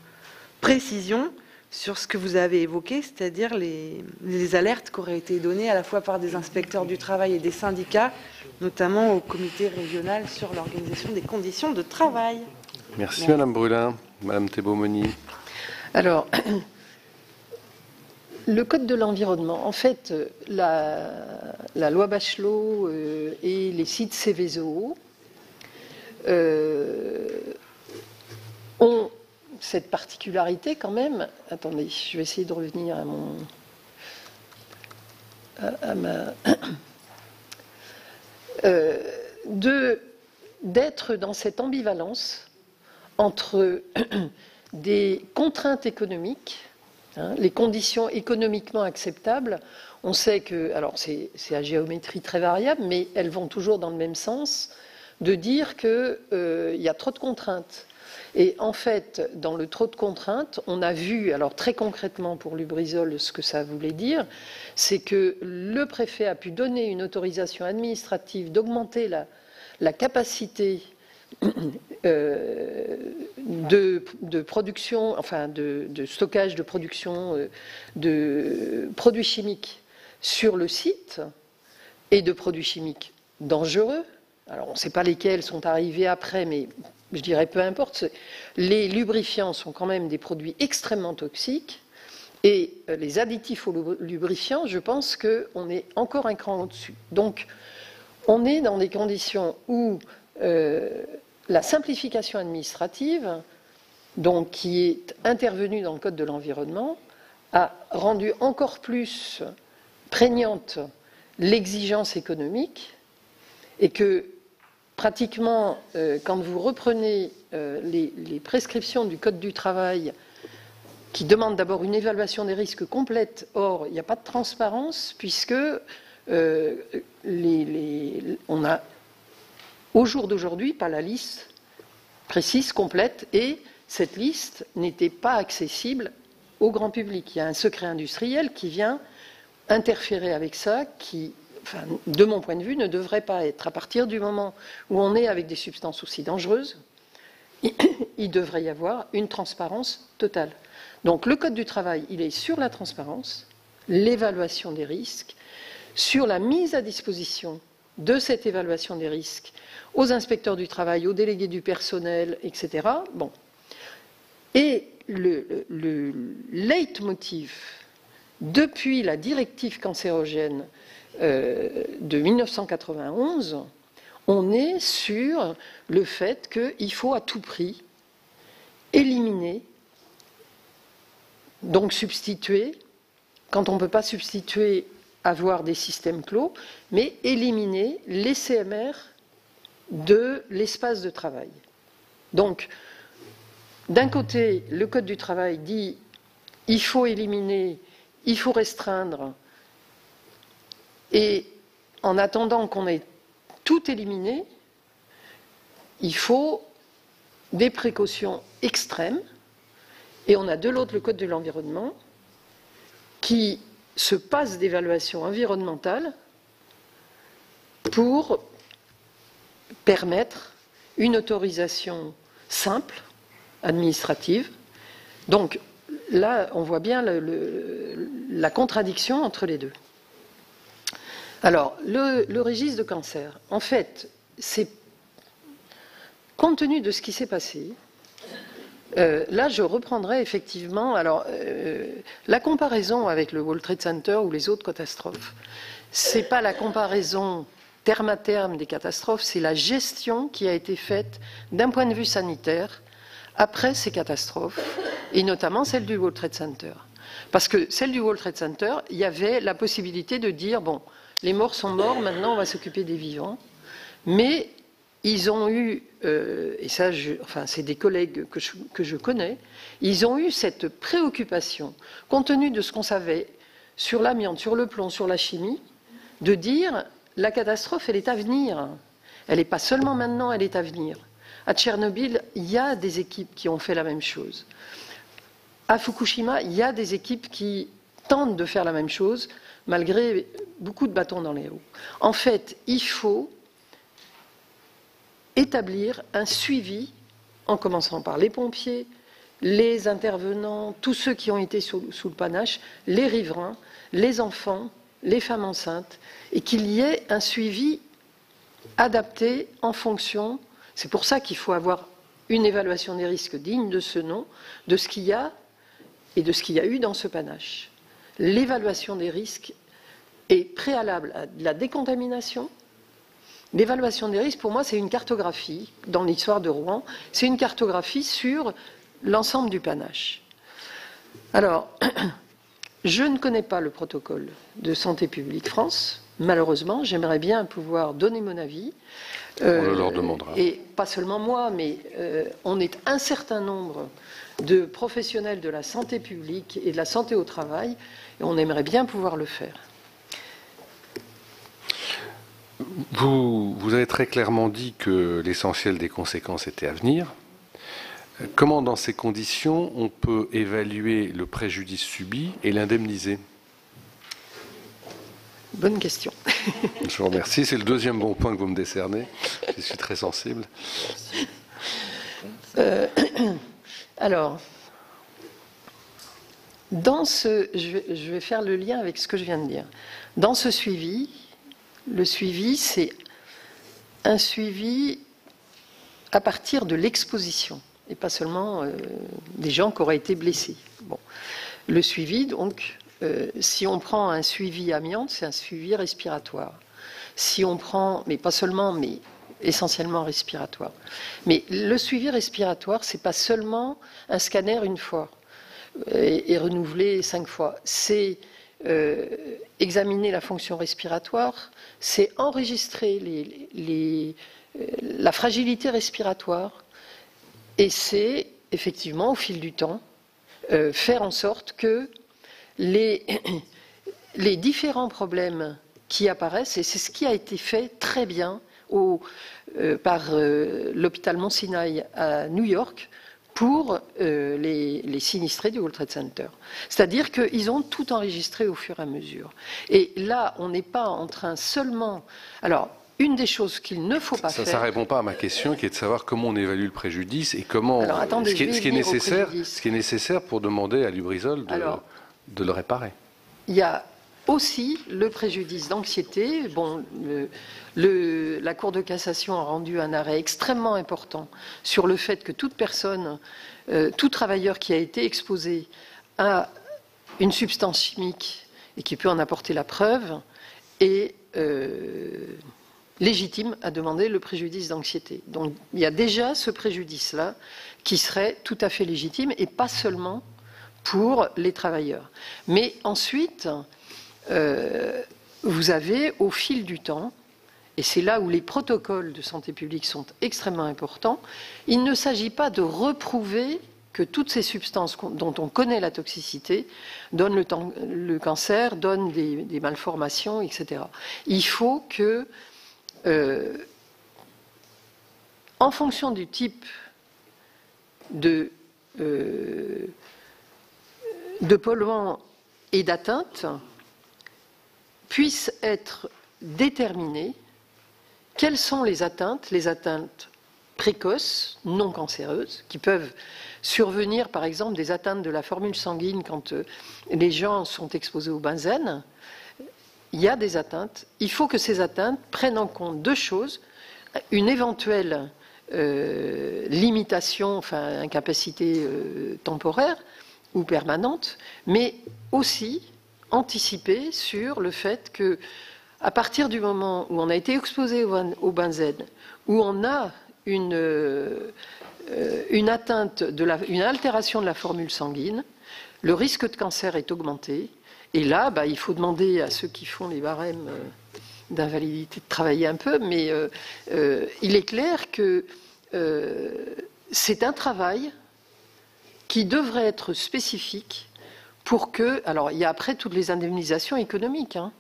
précisions sur ce que vous avez évoqué, c'est-à-dire les alertes qui auraient été données à la fois par des inspecteurs du travail et des syndicats, notamment au comité régional sur l'organisation des conditions de travail? Merci Madame Brulin. Madame Thébault-Meunier. Alors, le Code de l'environnement, en fait, la loi Bachelot et les sites Céveso ont cette particularité quand même. Attendez, je vais essayer de revenir à ma d'être dans cette ambivalence entre des contraintes économiques, les conditions économiquement acceptables. On sait que, alors c'est à géométrie très variable, mais elles vont toujours dans le même sens, de dire qu'il y a trop de contraintes. Et en fait, dans le trop de contraintes, on a vu, alors très concrètement pour Lubrizol, ce que ça voulait dire, c'est que le préfet a pu donner une autorisation administrative d'augmenter la capacité de production, enfin de stockage de production de produits chimiques sur le site et de produits chimiques dangereux. Alors on ne sait pas lesquels sont arrivés après, mais je dirais peu importe. Les lubrifiants sont quand même des produits extrêmement toxiques et les additifs aux lubrifiants, je pense qu'on est encore un cran au-dessus. Donc on est dans des conditions où la simplification administrative, donc, qui est intervenue dans le Code de l'environnement, a rendu encore plus prégnante l'exigence économique et que pratiquement, quand vous reprenez les prescriptions du Code du travail qui demandent d'abord une évaluation des risques complète, or il n'y a pas de transparence puisque on a au jour d'aujourd'hui pas la liste précise, complète, et cette liste n'était pas accessible au grand public. Il y a un secret industriel qui vient interférer avec ça, qui, enfin, de mon point de vue, ne devrait pas être. À partir du moment où on est avec des substances aussi dangereuses, il devrait y avoir une transparence totale. Donc le Code du travail, il est sur la transparence, l'évaluation des risques, sur la mise à disposition de cette évaluation des risques aux inspecteurs du travail, aux délégués du personnel, etc. Bon. Et le leitmotiv, depuis la directive cancérogène de 1991, on est sur le fait qu'il faut à tout prix éliminer, donc substituer, quand on ne peut pas substituer, avoir des systèmes clos, mais éliminer les CMR de l'espace de travail. Donc, d'un côté, le Code du travail dit il faut éliminer, il faut restreindre, et en attendant qu'on ait tout éliminé, il faut des précautions extrêmes, et on a de l'autre le Code de l'environnement qui se passe d'évaluation environnementale pour permettre une autorisation simple, administrative. Donc là, on voit bien la contradiction entre les deux. Alors, le registre de cancer, en fait, c'est compte tenu de ce qui s'est passé. Là, je reprendrai effectivement la comparaison avec le World Trade Center ou les autres catastrophes. Ce n'est pas la comparaison terme à terme des catastrophes, c'est la gestion qui a été faite d'un point de vue sanitaire après ces catastrophes, et notamment celle du World Trade Center. Parce que celle du World Trade Center, il y avait la possibilité de dire, bon, les morts sont morts, maintenant on va s'occuper des vivants, mais ils ont eu, et ça, c'est des collègues que je connais, ils ont eu cette préoccupation, compte tenu de ce qu'on savait sur l'amiante, sur le plomb, sur la chimie, de dire la catastrophe, elle est à venir. Elle n'est pas seulement maintenant, elle est à venir. À Tchernobyl, il y a des équipes qui ont fait la même chose. À Fukushima, il y a des équipes qui tentent de faire la même chose, malgré beaucoup de bâtons dans les roues. En fait, il faut établir un suivi, en commençant par les pompiers, les intervenants, tous ceux qui ont été sous le panache, les riverains, les enfants, les femmes enceintes, et qu'il y ait un suivi adapté en fonction. C'est pour ça qu'il faut avoir une évaluation des risques digne de ce nom, de ce qu'il y a et de ce qu'il y a eu dans ce panache. L'évaluation des risques est préalable à la décontamination. L'évaluation des risques, pour moi, c'est une cartographie, dans l'histoire de Rouen, c'est une cartographie sur l'ensemble du panache. Alors, je ne connais pas le protocole de Santé publique France. Malheureusement, j'aimerais bien pouvoir donner mon avis. On le leur demandera. Et pas seulement moi, mais on est un certain nombre de professionnels de la santé publique et de la santé au travail, et on aimerait bien pouvoir le faire. Vous avez très clairement dit que l'essentiel des conséquences était à venir. Comment, dans ces conditions, on peut évaluer le préjudice subi et l'indemniser? Bonne question. Je vous remercie. C'est le deuxième bon point que vous me décernez. Je suis très sensible. Alors, je vais faire le lien avec ce que je viens de dire. Dans ce suivi, le suivi, c'est un suivi à partir de l'exposition, et pas seulement des gens qui auraient été blessés. Bon. Le suivi, donc, si on prend un suivi amiante, c'est un suivi respiratoire. Si on prend, mais pas seulement, mais essentiellement respiratoire. Mais le suivi respiratoire, c'est pas seulement un scanner une fois et renouvelé 5 fois. C'est examiner la fonction respiratoire, c'est enregistrer la fragilité respiratoire, et c'est effectivement au fil du temps faire en sorte que les différents problèmes qui apparaissent, et c'est ce qui a été fait très bien par l'hôpital Mount Sinai à New York pour les sinistrés du World Trade Center. C'est-à-dire qu'ils ont tout enregistré au fur et à mesure. Et là, on n'est pas en train seulement... Alors, une des choses qu'il ne faut pas faire... Ça ne répond pas à ma question, qui est de savoir comment on évalue le préjudice et comment... Alors, attendez, ce qui est nécessaire pour demander à Lubrizol de le réparer. Il y a aussi le préjudice d'anxiété. Bon, la Cour de cassation a rendu un arrêt extrêmement important sur le fait que toute personne, tout travailleur qui a été exposé à une substance chimique et qui peut en apporter la preuve est légitime à demander le préjudice d'anxiété. Donc il y a déjà ce préjudice-là qui serait tout à fait légitime, et pas seulement pour les travailleurs. Mais ensuite, vous avez au fil du temps, et c'est là où les protocoles de santé publique sont extrêmement importants, il ne s'agit pas de reprouver que toutes ces substances dont on connaît la toxicité donnent le cancer, donnent des malformations, etc. Il faut que, en fonction du type de polluants et d'atteinte, puisse être déterminé quelles sont les atteintes précoces, non cancéreuses, qui peuvent survenir, par exemple, des atteintes de la formule sanguine quand les gens sont exposés au benzène. Il y a des atteintes. Il faut que ces atteintes prennent en compte deux choses: une éventuelle limitation, enfin incapacité temporaire ou permanente, mais aussi anticiper sur le fait que, à partir du moment où on a été exposé au benzène, où on a une atteinte, une altération de la formule sanguine, le risque de cancer est augmenté. Et là, il faut demander à ceux qui font les barèmes d'invalidité de travailler un peu, mais il est clair que c'est un travail qui devrait être spécifique pour que... Alors, il y a après toutes les indemnisations économiques, hein.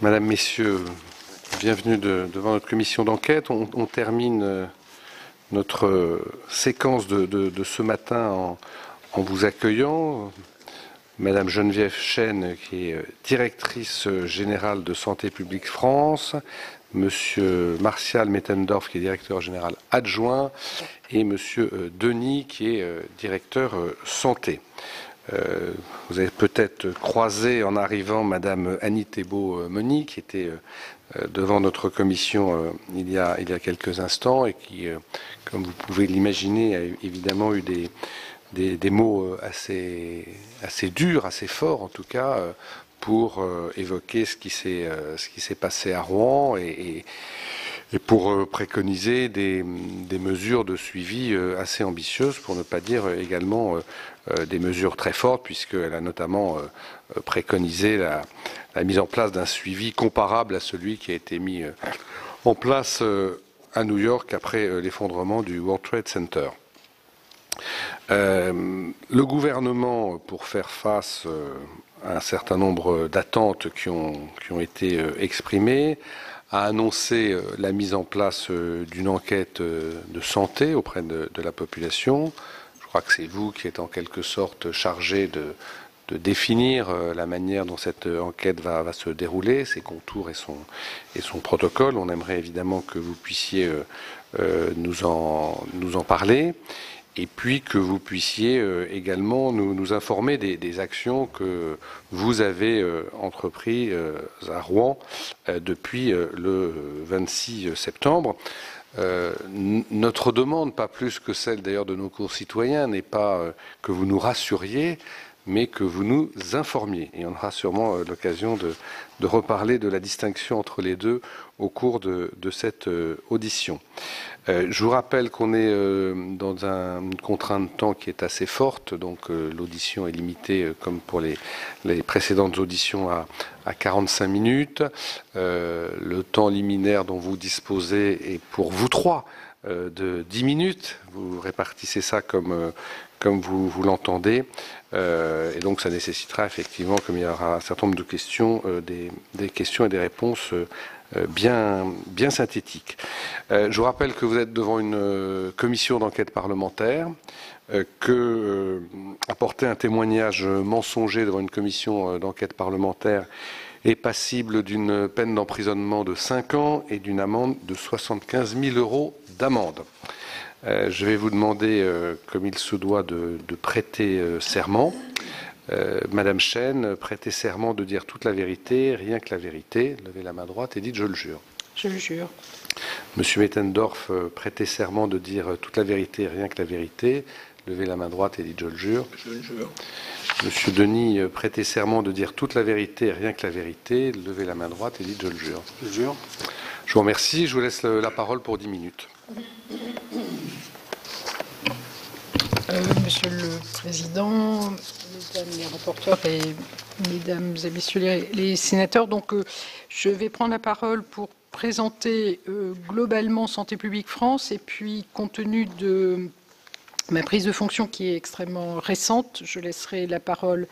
Madame, Messieurs, bienvenue devant notre commission d'enquête. On termine notre séquence de ce matin en vous accueillant. Madame Geneviève Chêne, qui est directrice générale de Santé publique France, Monsieur Martial Mettendorf, qui est directeur général adjoint, et Monsieur Denis, qui est directeur santé. Vous avez peut-être croisé en arrivant Madame Annie Thébault-Moni, qui était devant notre commission il y a quelques instants et qui, comme vous pouvez l'imaginer, a évidemment eu des mots assez durs, assez forts en tout cas, pour évoquer ce qui s'est passé à Rouen et pour préconiser des mesures de suivi assez ambitieuses, pour ne pas dire également des mesures très fortes, puisqu'elle a notamment préconisé la mise en place d'un suivi comparable à celui qui a été mis en place à New York après l'effondrement du World Trade Center. Le gouvernement, pour faire face à un certain nombre d'attentes qui ont été exprimées, a annoncé la mise en place d'une enquête de santé auprès de la population. Je crois que c'est vous qui êtes en quelque sorte chargé de définir la manière dont cette enquête va se dérouler, ses contours et son protocole. On aimerait évidemment que vous puissiez nous en parler. Et puis que vous puissiez également nous informer des actions que vous avez entreprises à Rouen depuis le 26 septembre. Notre demande, pas plus que celle d'ailleurs de nos concitoyens, n'est pas que vous nous rassuriez, mais que vous nous informiez. Et on aura sûrement l'occasion de reparler de la distinction entre les deux au cours de cette audition. Je vous rappelle qu'on est dans une contrainte de temps qui est assez forte, donc l'audition est limitée, comme pour les précédentes auditions, à 45 minutes. Le temps liminaire dont vous disposez est pour vous trois de 10 minutes. Vous répartissez ça comme vous l'entendez. Et donc ça nécessitera effectivement, comme il y aura un certain nombre de questions, des questions et des réponses bien synthétiques. Je vous rappelle que vous êtes devant une commission d'enquête parlementaire, que apporter un témoignage mensonger devant une commission d'enquête parlementaire est passible d'une peine d'emprisonnement de 5 ans et d'une amende de 75 000 € d'amende. Je vais vous demander, comme il se doit, de prêter serment. Madame Chêne, prêtez serment de dire toute la vérité, rien que la vérité. Levez la main droite et dites « je le jure ». Je le jure. Monsieur Mettendorf, prêtez serment de dire toute la vérité, rien que la vérité. Levez la main droite et dites « je le jure ». Je le jure. Monsieur Denis, prêtez serment de dire toute la vérité, rien que la vérité. Levez la main droite et dites « je le jure ». Je le jure. Je vous remercie. Je vous laisse la parole pour 10 minutes. Monsieur le Président, Mesdames les rapporteurs et Mesdames et Messieurs les sénateurs, donc je vais prendre la parole pour présenter globalement Santé publique France et puis compte tenu de ma prise de fonction qui est extrêmement récente, je laisserai la parole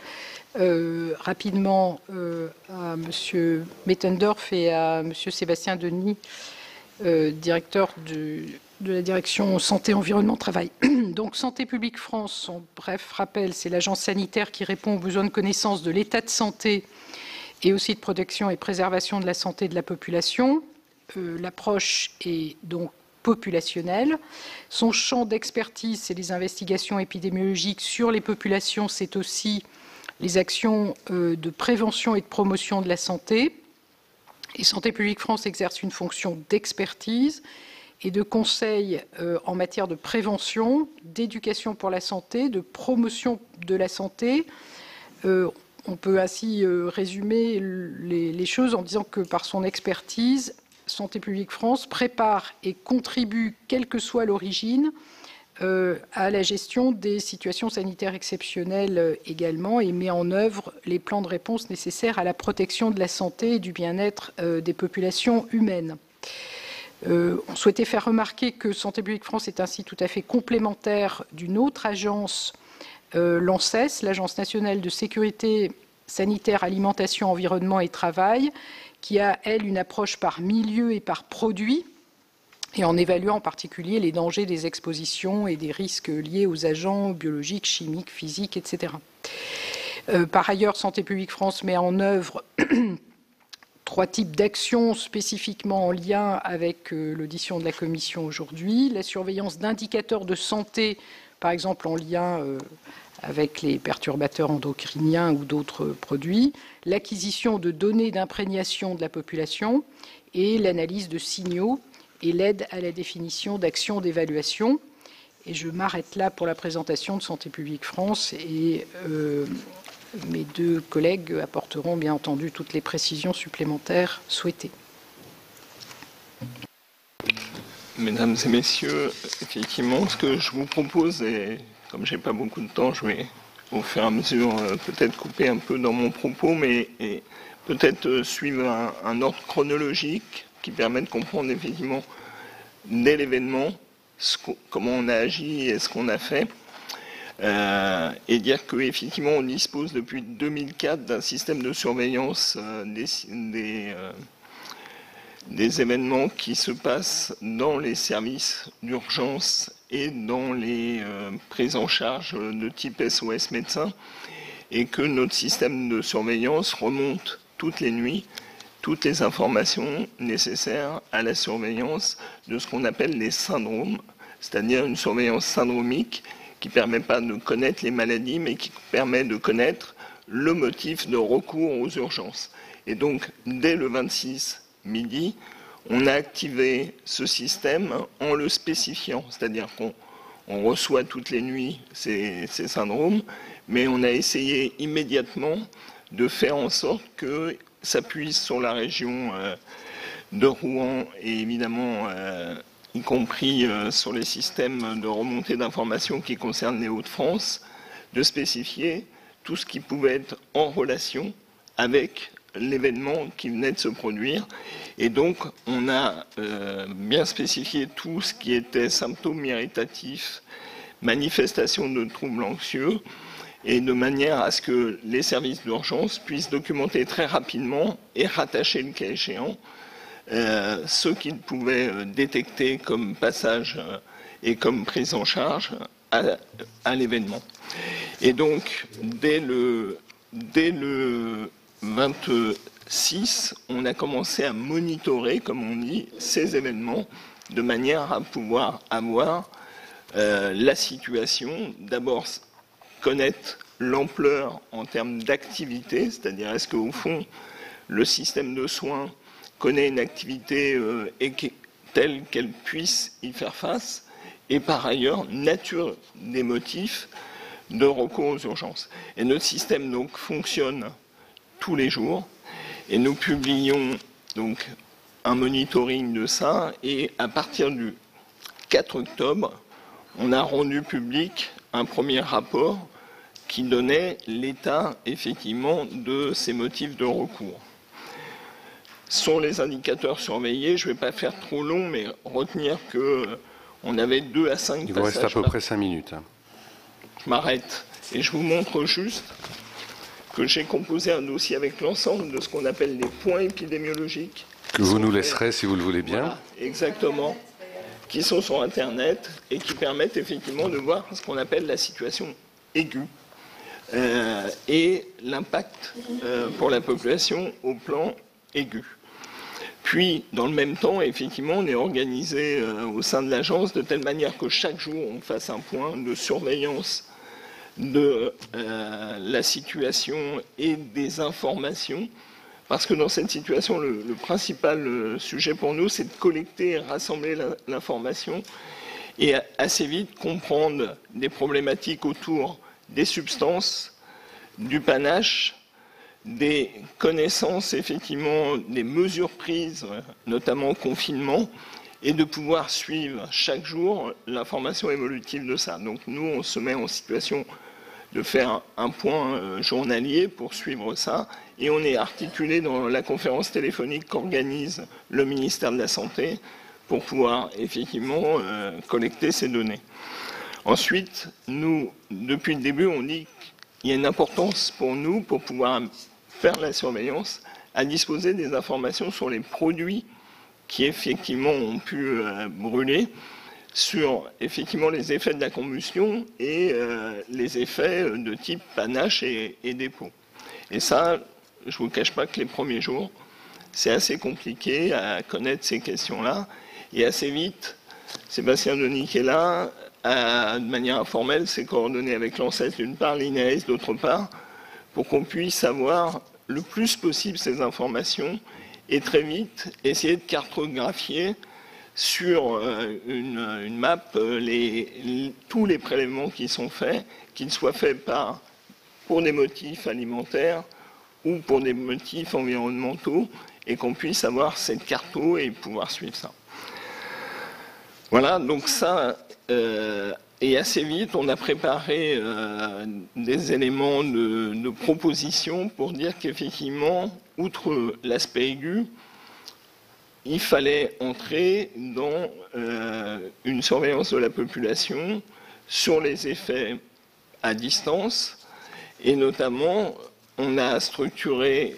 rapidement à Monsieur Mettendorf et à Monsieur Sébastien Denis, directeur de la direction Santé, Environnement, Travail. Donc Santé publique France, en bref rappel, c'est l'agence sanitaire qui répond aux besoins de connaissance de l'état de santé et aussi de protection et préservation de la santé de la population. L'approche est donc populationnelle. Son champ d'expertise, c'est les investigations épidémiologiques sur les populations, c'est aussi les actions de prévention et de promotion de la santé. Et Santé publique France exerce une fonction d'expertise et de conseil en matière de prévention, d'éducation pour la santé, de promotion de la santé. On peut ainsi résumer les choses en disant que par son expertise, Santé publique France prépare et contribue, quelle que soit l'origine, à la gestion des situations sanitaires exceptionnelles également et met en œuvre les plans de réponse nécessaires à la protection de la santé et du bien-être des populations humaines. On souhaitait faire remarquer que Santé publique France est ainsi tout à fait complémentaire d'une autre agence, l'ANSES, l'Agence nationale de sécurité sanitaire, alimentation, environnement et travail, qui a, elle, une approche par milieu et par produit, et en évaluant en particulier les dangers des expositions et des risques liés aux agents biologiques, chimiques, physiques, etc. Par ailleurs, Santé publique France met en œuvre 3 types d'actions spécifiquement en lien avec l'audition de la Commission aujourd'hui. La surveillance d'indicateurs de santé, par exemple en lien avec les perturbateurs endocriniens ou d'autres produits, l'acquisition de données d'imprégnation de la population et l'analyse de signaux et l'aide à la définition d'actions d'évaluation. Et je m'arrête là pour la présentation de Santé publique France et mes 2 collègues apporteront bien entendu toutes les précisions supplémentaires souhaitées. Mesdames et messieurs, effectivement, ce que je vous propose, et comme je n'ai pas beaucoup de temps, je vais au fur et à mesure peut-être couper un peu dans mon propos, mais peut-être suivre un ordre chronologique qui permet de comprendre effectivement dès l'événement comment on a agi et ce qu'on a fait. Et dire qu'effectivement on dispose depuis 2004 d'un système de surveillance des événements qui se passent dans les services d'urgence et dans les prises en charge de type SOS médecin, et que notre système de surveillance remonte toutes les nuits toutes les informations nécessaires à la surveillance de ce qu'on appelle les syndromes, c'est-à-dire une surveillance syndromique qui ne permet pas de connaître les maladies, mais qui permet de connaître le motif de recours aux urgences. Et donc, dès le 26 midi, on a activé ce système en le spécifiant, c'est-à-dire qu'on reçoit toutes les nuits ces syndromes, mais on a essayé immédiatement de faire en sorte que ça puisse sur la région de Rouen et évidemment y compris sur les systèmes de remontée d'informations qui concernent les Hauts-de-France, de spécifier tout ce qui pouvait être en relation avec l'événement qui venait de se produire. Et donc, on a bien spécifié tout ce qui était symptômes irritatifs, manifestations de troubles anxieux, et de manière à ce que les services d'urgence puissent documenter très rapidement et rattacher le cas échéant ce qu'ils pouvaient détecter comme passage et comme prise en charge à l'événement. Et donc, dès le 26, on a commencé à monitorer, comme on dit, ces événements de manière à pouvoir avoir la situation, d'abord connaître l'ampleur en termes d'activité, c'est-à-dire est-ce qu'au fond, le système de soins connaît une activité telle qu'elle puisse y faire face, et par ailleurs, nature des motifs de recours aux urgences. Et notre système donc fonctionne tous les jours, et nous publions donc un monitoring de ça, et à partir du 4 octobre, on a rendu public un premier rapport qui donnait l'état, effectivement, de ces motifs de recours. Sur les indicateurs surveillés, je ne vais pas faire trop long, mais retenir qu'on avait 2 à 5 passages. Il vous reste à peu près 5 minutes. Je m'arrête et je vous montre juste que j'ai composé un dossier avec l'ensemble de ce qu'on appelle les points épidémiologiques. Que vous nous laisserez, si vous le voulez bien. Voilà, exactement. Qui sont sur Internet et qui permettent effectivement de voir ce qu'on appelle la situation aiguë et l'impact pour la population au plan aigu. Puis, dans le même temps, effectivement, on est organisé au sein de l'agence de telle manière que chaque jour, on fasse un point de surveillance de la situation et des informations. Parce que dans cette situation, le principal sujet pour nous, c'est de collecter et rassembler l'information et assez vite comprendre des problématiques autour des substances, du panache, des connaissances, effectivement, des mesures prises, notamment au confinement, et de pouvoir suivre chaque jour l'information évolutive de ça. Donc nous, on se met en situation de faire un point journalier pour suivre ça, et on est articulé dans la conférence téléphonique qu'organise le ministère de la Santé pour pouvoir effectivement collecter ces données. Ensuite, nous, depuis le début, on dit qu'il y a une importance pour nous, pour pouvoir faire la surveillance, à disposer des informations sur les produits qui effectivement ont pu brûler, sur effectivement les effets de la combustion et les effets de type panache et dépôt. Et ça, je ne vous cache pas que les premiers jours, c'est assez compliqué à connaître ces questions-là. Et assez vite, Sébastien Denis qui est là, de manière informelle, s'est coordonné avec l'ANSES d'une part, l'INAES d'autre part, pour qu'on puisse avoir le plus possible ces informations et très vite essayer de cartographier sur une map tous les prélèvements qui sont faits, qu'ils soient faits pour des motifs alimentaires ou pour des motifs environnementaux, et qu'on puisse avoir cette carto et pouvoir suivre ça. Voilà, donc ça, et assez vite, on a préparé des éléments de proposition pour dire qu'effectivement, outre l'aspect aigu, il fallait entrer dans une surveillance de la population sur les effets à distance, et notamment, on a structuré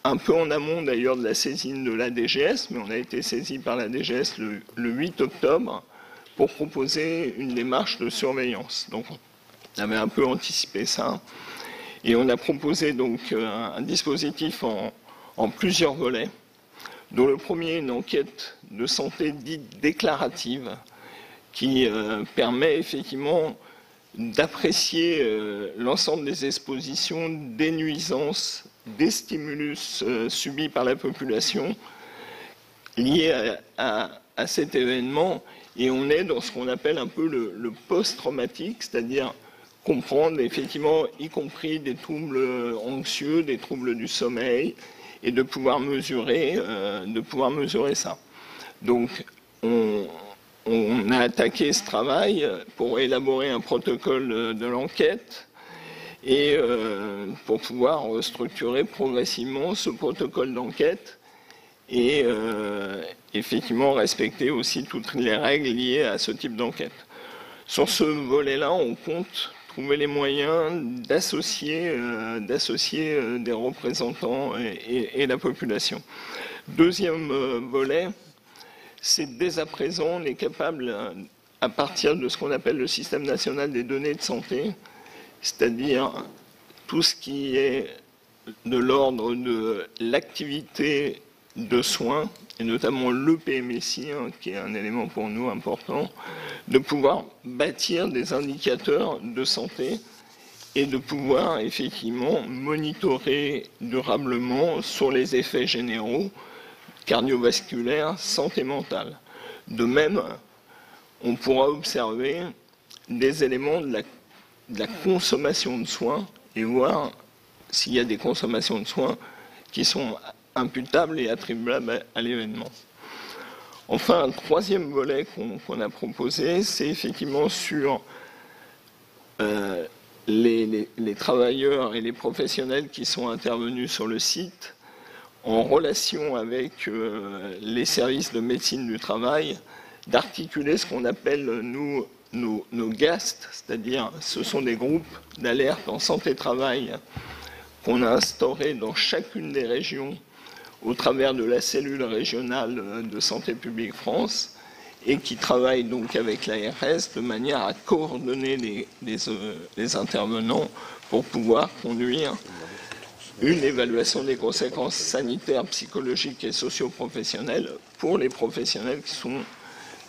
un peu en amont d'ailleurs de la saisine de la DGS, mais on a été saisi par la DGS le 8 octobre pour proposer une démarche de surveillance. Donc on avait un peu anticipé ça. Et on a proposé donc un dispositif en plusieurs volets, dont le premier, une enquête de santé dite déclarative, qui permet effectivement d'apprécier l'ensemble des expositions, des nuisances, des stimulus subis par la population liés à cet événement. Et on est dans ce qu'on appelle un peu le post-traumatique, c'est-à-dire comprendre effectivement, y compris des troubles anxieux, des troubles du sommeil, et de pouvoir mesurer ça. Donc, on a attaqué ce travail pour élaborer un protocole de l'enquête et pour pouvoir structurer progressivement ce protocole d'enquête et effectivement respecter aussi toutes les règles liées à ce type d'enquête. Sur ce volet-là, on compte trouver les moyens d'associer des représentants et la population. Deuxième volet, c'est dès à présent, on est capable, à partir de ce qu'on appelle le système national des données de santé, c'est-à-dire tout ce qui est de l'ordre de l'activité de soins, et notamment le PMSI, qui est un élément pour nous important, de pouvoir bâtir des indicateurs de santé et de pouvoir effectivement monitorer durablement sur les effets généraux cardiovasculaires, santé mentale. De même, on pourra observer des éléments de la consommation de soins et voir s'il y a des consommations de soins qui sont imputables et attribuables à l'événement. Enfin, un troisième volet qu'on a proposé, c'est effectivement sur les travailleurs et les professionnels qui sont intervenus sur le site en relation avec les services de médecine du travail, d'articuler ce qu'on appelle nos GAST, c'est-à-dire ce sont des groupes d'alerte en santé-travail qu'on a instaurés dans chacune des régions au travers de la cellule régionale de Santé publique France et qui travaillent donc avec l'ARS de manière à coordonner les intervenants pour pouvoir conduire une évaluation des conséquences sanitaires, psychologiques et socio-professionnelles pour les professionnels qui sont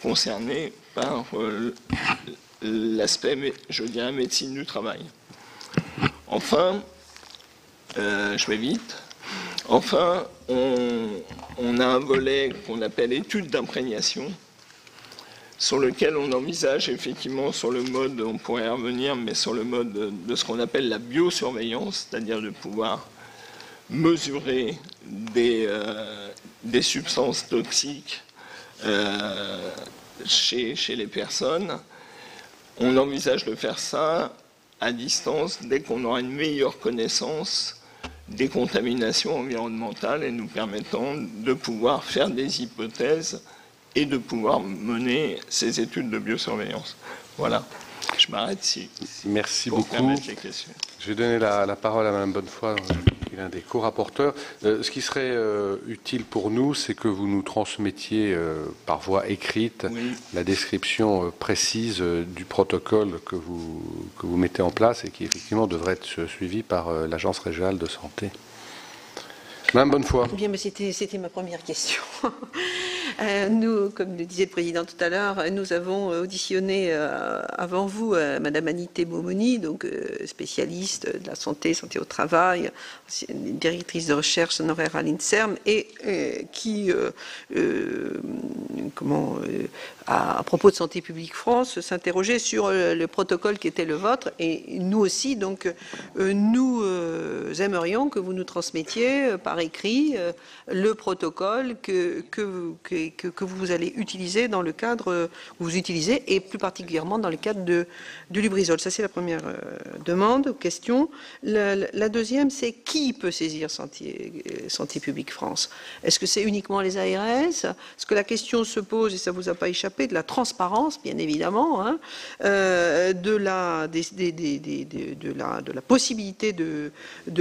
concernés par l'aspect, je dirais, médecine du travail. Enfin, je vais vite, enfin, on a un volet qu'on appelle études d'imprégnation, sur lequel on envisage effectivement sur le mode, on pourrait y revenir, mais sur le mode de ce qu'on appelle la biosurveillance, c'est-à-dire de pouvoir mesurer des substances toxiques chez les personnes. On envisage de faire ça à distance dès qu'on aura une meilleure connaissance des contaminations environnementales et nous permettant de pouvoir faire des hypothèses et de pouvoir mener ces études de biosurveillance. Voilà. Je m'arrête ici. Merci pour beaucoup. permettre les questions. Je vais donner la parole à Mme Bonnefoy. l'un des co-rapporteurs. Ce qui serait utile pour nous, c'est que vous nous transmettiez par voie écrite la description précise du protocole que vous mettez en place et qui effectivement devrait être suivi par l'Agence régionale de santé. Madame Bonnefoy. Bien, mais c'était ma première question. Nous, comme le disait le Président tout à l'heure, nous avons auditionné avant vous Madame Anité Beaumony, donc spécialiste de la santé au travail, directrice de recherche honoraire à l'INSERM, et qui, à propos de Santé publique France, s'interrogeait sur le protocole qui était le vôtre. Et nous aussi, donc, nous aimerions que vous nous transmettiez par écrit le protocole que vous allez utiliser dans le cadre vous utilisez et plus particulièrement dans le cadre de Lubrizol. Ça, c'est la première demande, question. La deuxième, c'est qui peut saisir Santé publique France? Est-ce que c'est uniquement les ARS? Est-ce que la question se pose, et ça ne vous a pas échappé, de la transparence, bien évidemment, hein, de la possibilité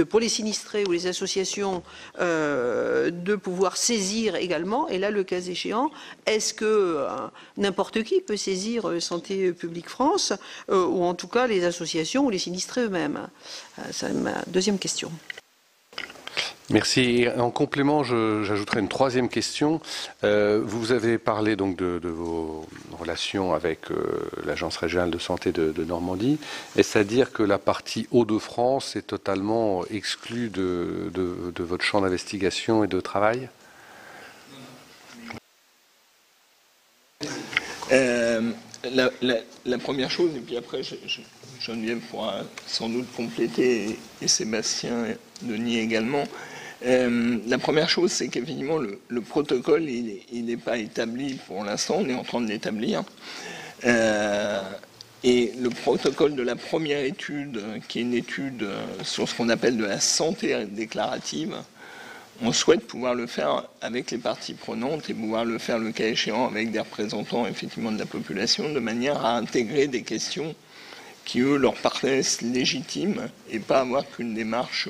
pour les sinistrés ou les associations de pouvoir saisir également, et là, le cas échéant, est-ce que n'importe qui peut saisir Santé publique France, ou en tout cas les associations ou les sinistrés eux-mêmes? C'est ma deuxième question. Merci. Et en complément, j'ajouterai une troisième question. Vous avez parlé donc de vos relations avec l'Agence régionale de santé de Normandie. Est-ce à dire que la partie Hauts-de-France est totalement exclue de votre champ d'investigation et de travail? La première chose, et puis après Geneviève pourra sans doute compléter, et Sébastien Denis également. La première chose, c'est qu'effectivement le protocole, il n'est pas établi pour l'instant, on est en train de l'établir. Et le protocole de la première étude, qui est une étude sur ce qu'on appelle de la santé déclarative, on souhaite pouvoir le faire avec les parties prenantes et pouvoir le faire le cas échéant avec des représentants effectivement de la population, de manière à intégrer des questions qui, eux, leur paraissent légitimes et pas avoir qu'une démarche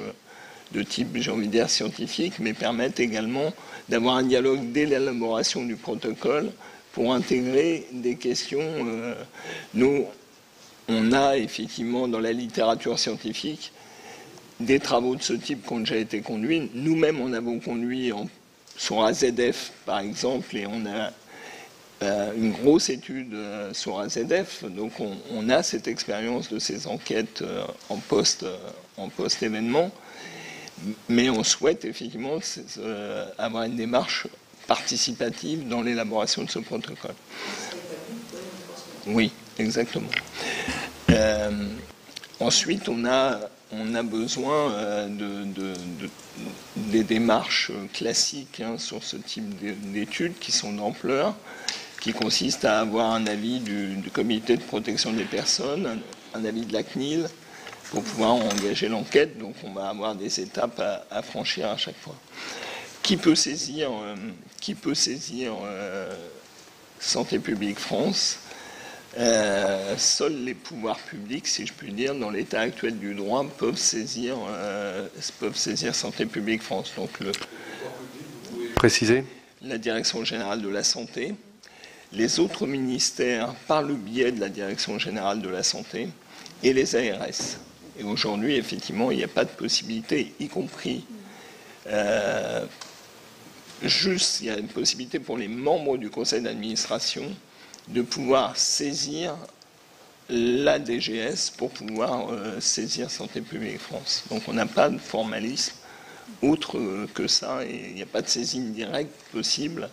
de type, j'ai envie de dire, scientifique, mais permettent également d'avoir un dialogue dès l'élaboration du protocole pour intégrer des questions. Nous, on a effectivement dans la littérature scientifique des travaux de ce type qui ont déjà été conduits. Nous-mêmes, on avons conduit sur AZF, par exemple, et on a une grosse étude sur AZF. Donc, on a cette expérience de ces enquêtes en post-événement. Mais on souhaite effectivement avoir une démarche participative dans l'élaboration de ce protocole. Oui, exactement. Ensuite, on a besoin des démarches classiques sur ce type d'études qui sont d'ampleur, qui consistent à avoir un avis du comité de protection des personnes, un avis de la CNIL, pour pouvoir engager l'enquête. Donc on va avoir des étapes à franchir à chaque fois. Qui peut saisir Santé publique France? Seuls les pouvoirs publics, si je puis dire, dans l'état actuel du droit, peuvent saisir Santé publique France. Donc Préciser. La Direction générale de la santé, les autres ministères par le biais de la Direction générale de la santé et les ARS. Et aujourd'hui, effectivement, il n'y a pas de possibilité, y compris il y a une possibilité pour les membres du conseil d'administration de pouvoir saisir la DGS pour pouvoir saisir Santé publique France. Donc on n'a pas de formalisme autre que ça, et il n'y a pas de saisine directe possible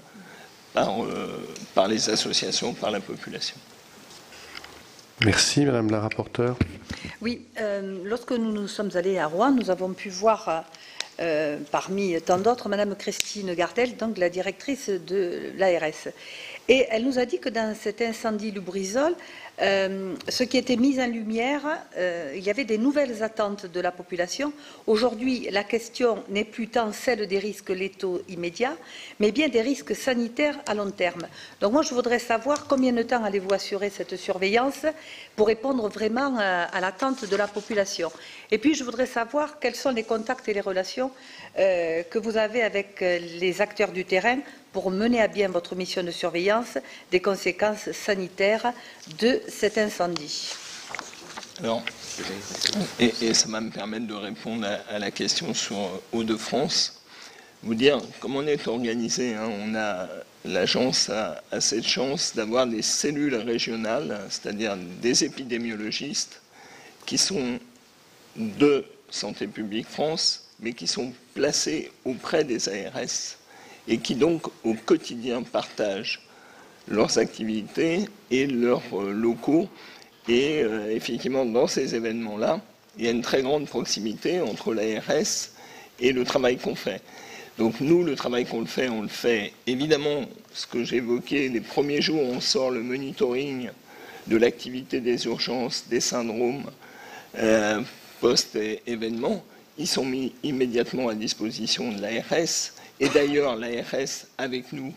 par les associations, par la population. Merci, Madame la rapporteure. Oui, lorsque nous nous sommes allés à Rouen, nous avons pu voir parmi tant d'autres Madame Christine Gardel, donc la directrice de l'ARS. Et elle nous a dit que dans cet incendie Lubrizol, ce qui était mis en lumière, il y avait des nouvelles attentes de la population. Aujourd'hui, la question n'est plus tant celle des risques létaux immédiats, mais bien des risques sanitaires à long terme. Donc moi, je voudrais savoir combien de temps allez-vous assurer cette surveillance pour répondre vraiment à l'attente de la population. Et puis, je voudrais savoir quels sont les contacts et les relations collaboration que vous avez avec les acteurs du terrain pour mener à bien votre mission de surveillance des conséquences sanitaires de cet incendie. Alors, et ça va me permettre de répondre à la question sur Hauts-de-France. Vous dire comment on est organisé. L'agence a cette chance d'avoir des cellules régionales, c'est-à-dire des épidémiologistes qui sont de Santé publique France, mais qui sont placés auprès des ARS et qui donc au quotidien partagent leurs activités et leurs locaux. Et effectivement, dans ces événements-là, il y a une très grande proximité entre l'ARS et le travail qu'on fait. Donc nous, le travail qu'on fait, on le fait évidemment, ce que j'évoquais, les premiers jours, on sort le monitoring de l'activité des urgences, des syndromes post-événement. Ils sont mis immédiatement à disposition de l'ARS. Et d'ailleurs, l'ARS, avec nous,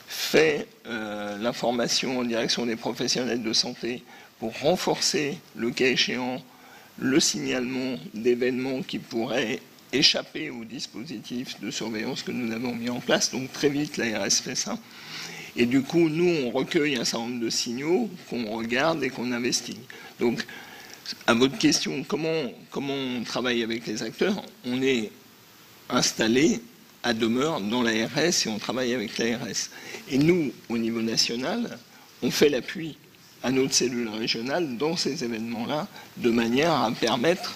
fait l'information en direction des professionnels de santé pour renforcer, le cas échéant, le signalement d'événements qui pourraient échapper au dispositif de surveillance que nous avons mis en place. Donc très vite, l'ARS fait ça. Et du coup, nous, on recueille un certain nombre de signaux qu'on regarde et qu'on investigue. Donc, à votre question, comment on travaille avec les acteurs? On est installé à demeure dans l'ARS et on travaille avec l'ARS. Et nous, au niveau national, on fait l'appui à notre cellule régionale dans ces événements-là, de manière à permettre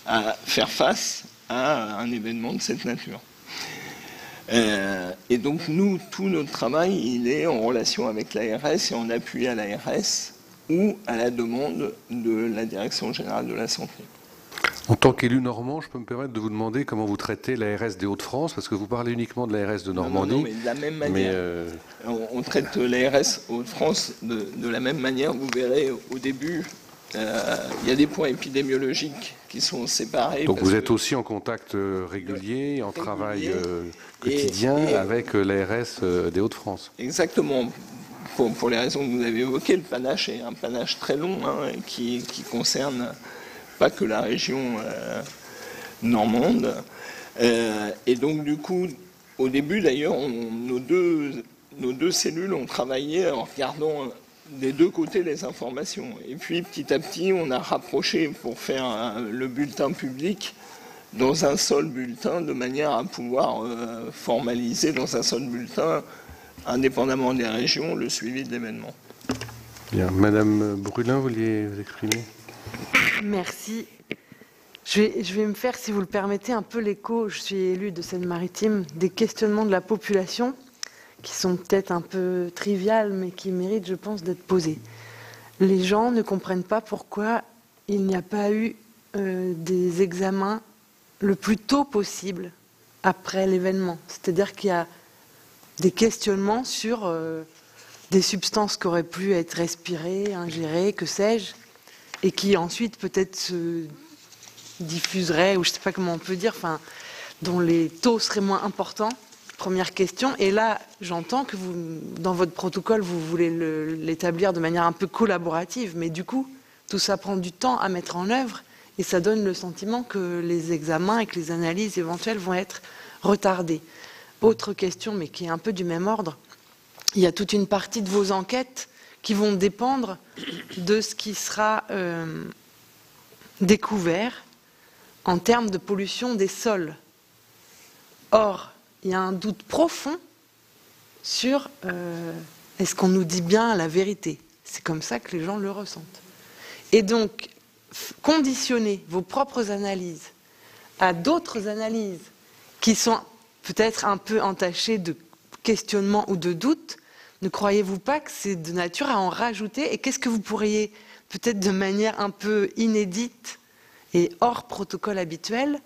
à faire face à un événement de cette nature. Et donc, nous, tout notre travail, il est en relation avec l'ARS et en appui à l'ARS ou à la demande de la Direction générale de la santé. En tant qu'élu normand, je peux me permettre de vous demander comment vous traitez l'ARS des Hauts-de-France, parce que vous parlez uniquement de l'ARS de Normandie. Non, mais de la même manière. On traite l'ARS Hauts-de-France de la même manière. Vous verrez, au début, il y a des points épidémiologiques qui sont séparés. Donc vous êtes aussi en contact régulier, en travail quotidien avec l'ARS des Hauts-de-France. Exactement. Pour les raisons que vous avez évoquées, le panache est un panache très long qui concerne pas que la région normande. Et donc, du coup, au début, d'ailleurs, nos deux cellules ont travaillé en regardant des deux côtés les informations. Et puis, petit à petit, on a rapproché pour faire le bulletin public dans un seul bulletin, de manière à pouvoir formaliser dans un seul bulletin, indépendamment des régions, le suivi de l'événement. Bien. Madame Brulin, vous vouliez vous exprimer ? Merci. Je vais me faire, si vous le permettez, un peu l'écho, je suis élue de Seine-Maritime, des questionnements de la population qui sont peut-être un peu triviales, mais qui méritent, je pense, d'être posés. Les gens ne comprennent pas pourquoi il n'y a pas eu des examens le plus tôt possible après l'événement. C'est-à-dire qu'il y a des questionnements sur des substances qui auraient pu être respirées, ingérées, que sais-je, et qui ensuite peut-être se diffuseraient, ou je ne sais pas comment on peut dire, enfin, dont les taux seraient moins importants. Première question. Et là, j'entends que vous, dans votre protocole, vous voulez l'établir de manière un peu collaborative, mais du coup, tout ça prend du temps à mettre en œuvre, et ça donne le sentiment que les examens et que les analyses éventuelles vont être retardées. Autre question, mais qui est un peu du même ordre, il y a toute une partie de vos enquêtes qui vont dépendre de ce qui sera découvert en termes de pollution des sols. Or, il y a un doute profond sur est-ce qu'on nous dit bien la vérité. C'est comme ça que les gens le ressentent. Et donc, conditionner vos propres analyses à d'autres analyses qui sont peut-être un peu entachées de questionnement ou de doute, ne croyez-vous pas que c'est de nature à en rajouter? Et qu'est-ce que vous pourriez, peut-être de manière un peu inédite et hors protocole habituel,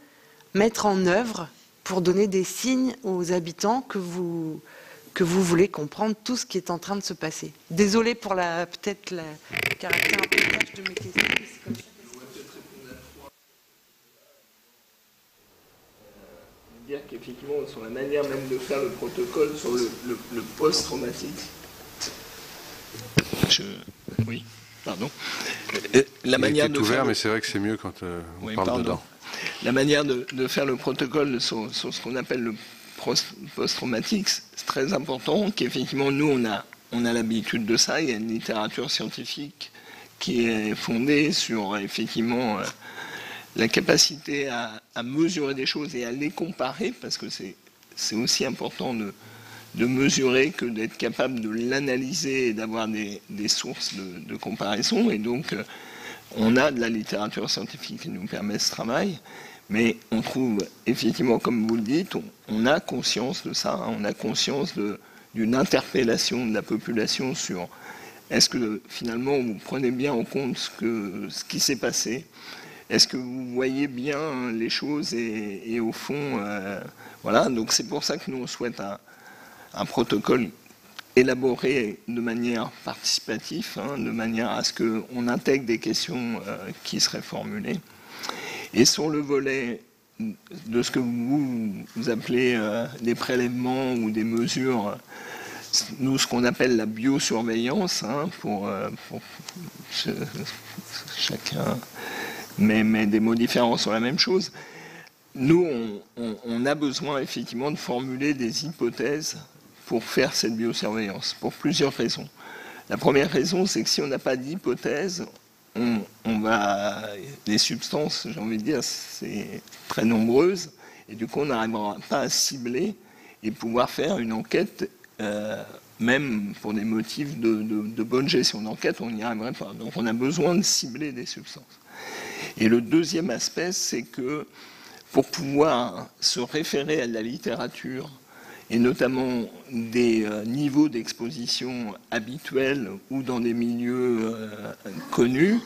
mettre en œuvre pour donner des signes aux habitants que vous voulez comprendre tout ce qui est en train de se passer? Désolée pour peut-être le caractère un peu cash de mes questions. C'est comme ça. Dire qu'effectivement, sur la manière même de faire le protocole sur le post-traumatique. Oui, pardon. La manière de ouvert, mais c'est vrai que c'est mieux quand on parle dedans. la manière de faire le protocole sur ce qu'on appelle le post-traumatique, c'est très important, qu'effectivement, nous, on a l'habitude de ça. Il y a une littérature scientifique qui est fondée sur, effectivement, la capacité à mesurer des choses et à les comparer, parce que c'est aussi important de mesurer que d'être capable de l'analyser et d'avoir des sources de comparaison. Et donc, on a de la littérature scientifique qui nous permet ce travail, mais on trouve, effectivement, comme vous le dites, on a conscience de ça, on a conscience d'une interpellation de la population sur est-ce que, finalement, vous prenez bien en compte ce qui s'est passé ? Est-ce que vous voyez bien les choses et au fond, voilà, donc c'est pour ça que nous, on souhaite un protocole élaboré de manière participative, de manière à ce qu'on intègre des questions qui seraient formulées. Et sur le volet de ce que vous appelez des prélèvements ou des mesures, nous, ce qu'on appelle la biosurveillance, pour chacun met des mots différents sur la même chose. Nous, on a besoin effectivement de formuler des hypothèses pour faire cette biosurveillance, pour plusieurs raisons. La première raison, c'est que si on n'a pas d'hypothèse, les substances, j'ai envie de dire, c'est très nombreuses, et du coup, on n'arrivera pas à cibler et pouvoir faire une enquête, même pour des motifs de bonne gestion d'enquête, on n'y arriverait pas. Donc, on a besoin de cibler des substances. Et le deuxième aspect, c'est que pour pouvoir se référer à la littérature, et notamment des niveaux d'exposition habituels ou dans des milieux connus,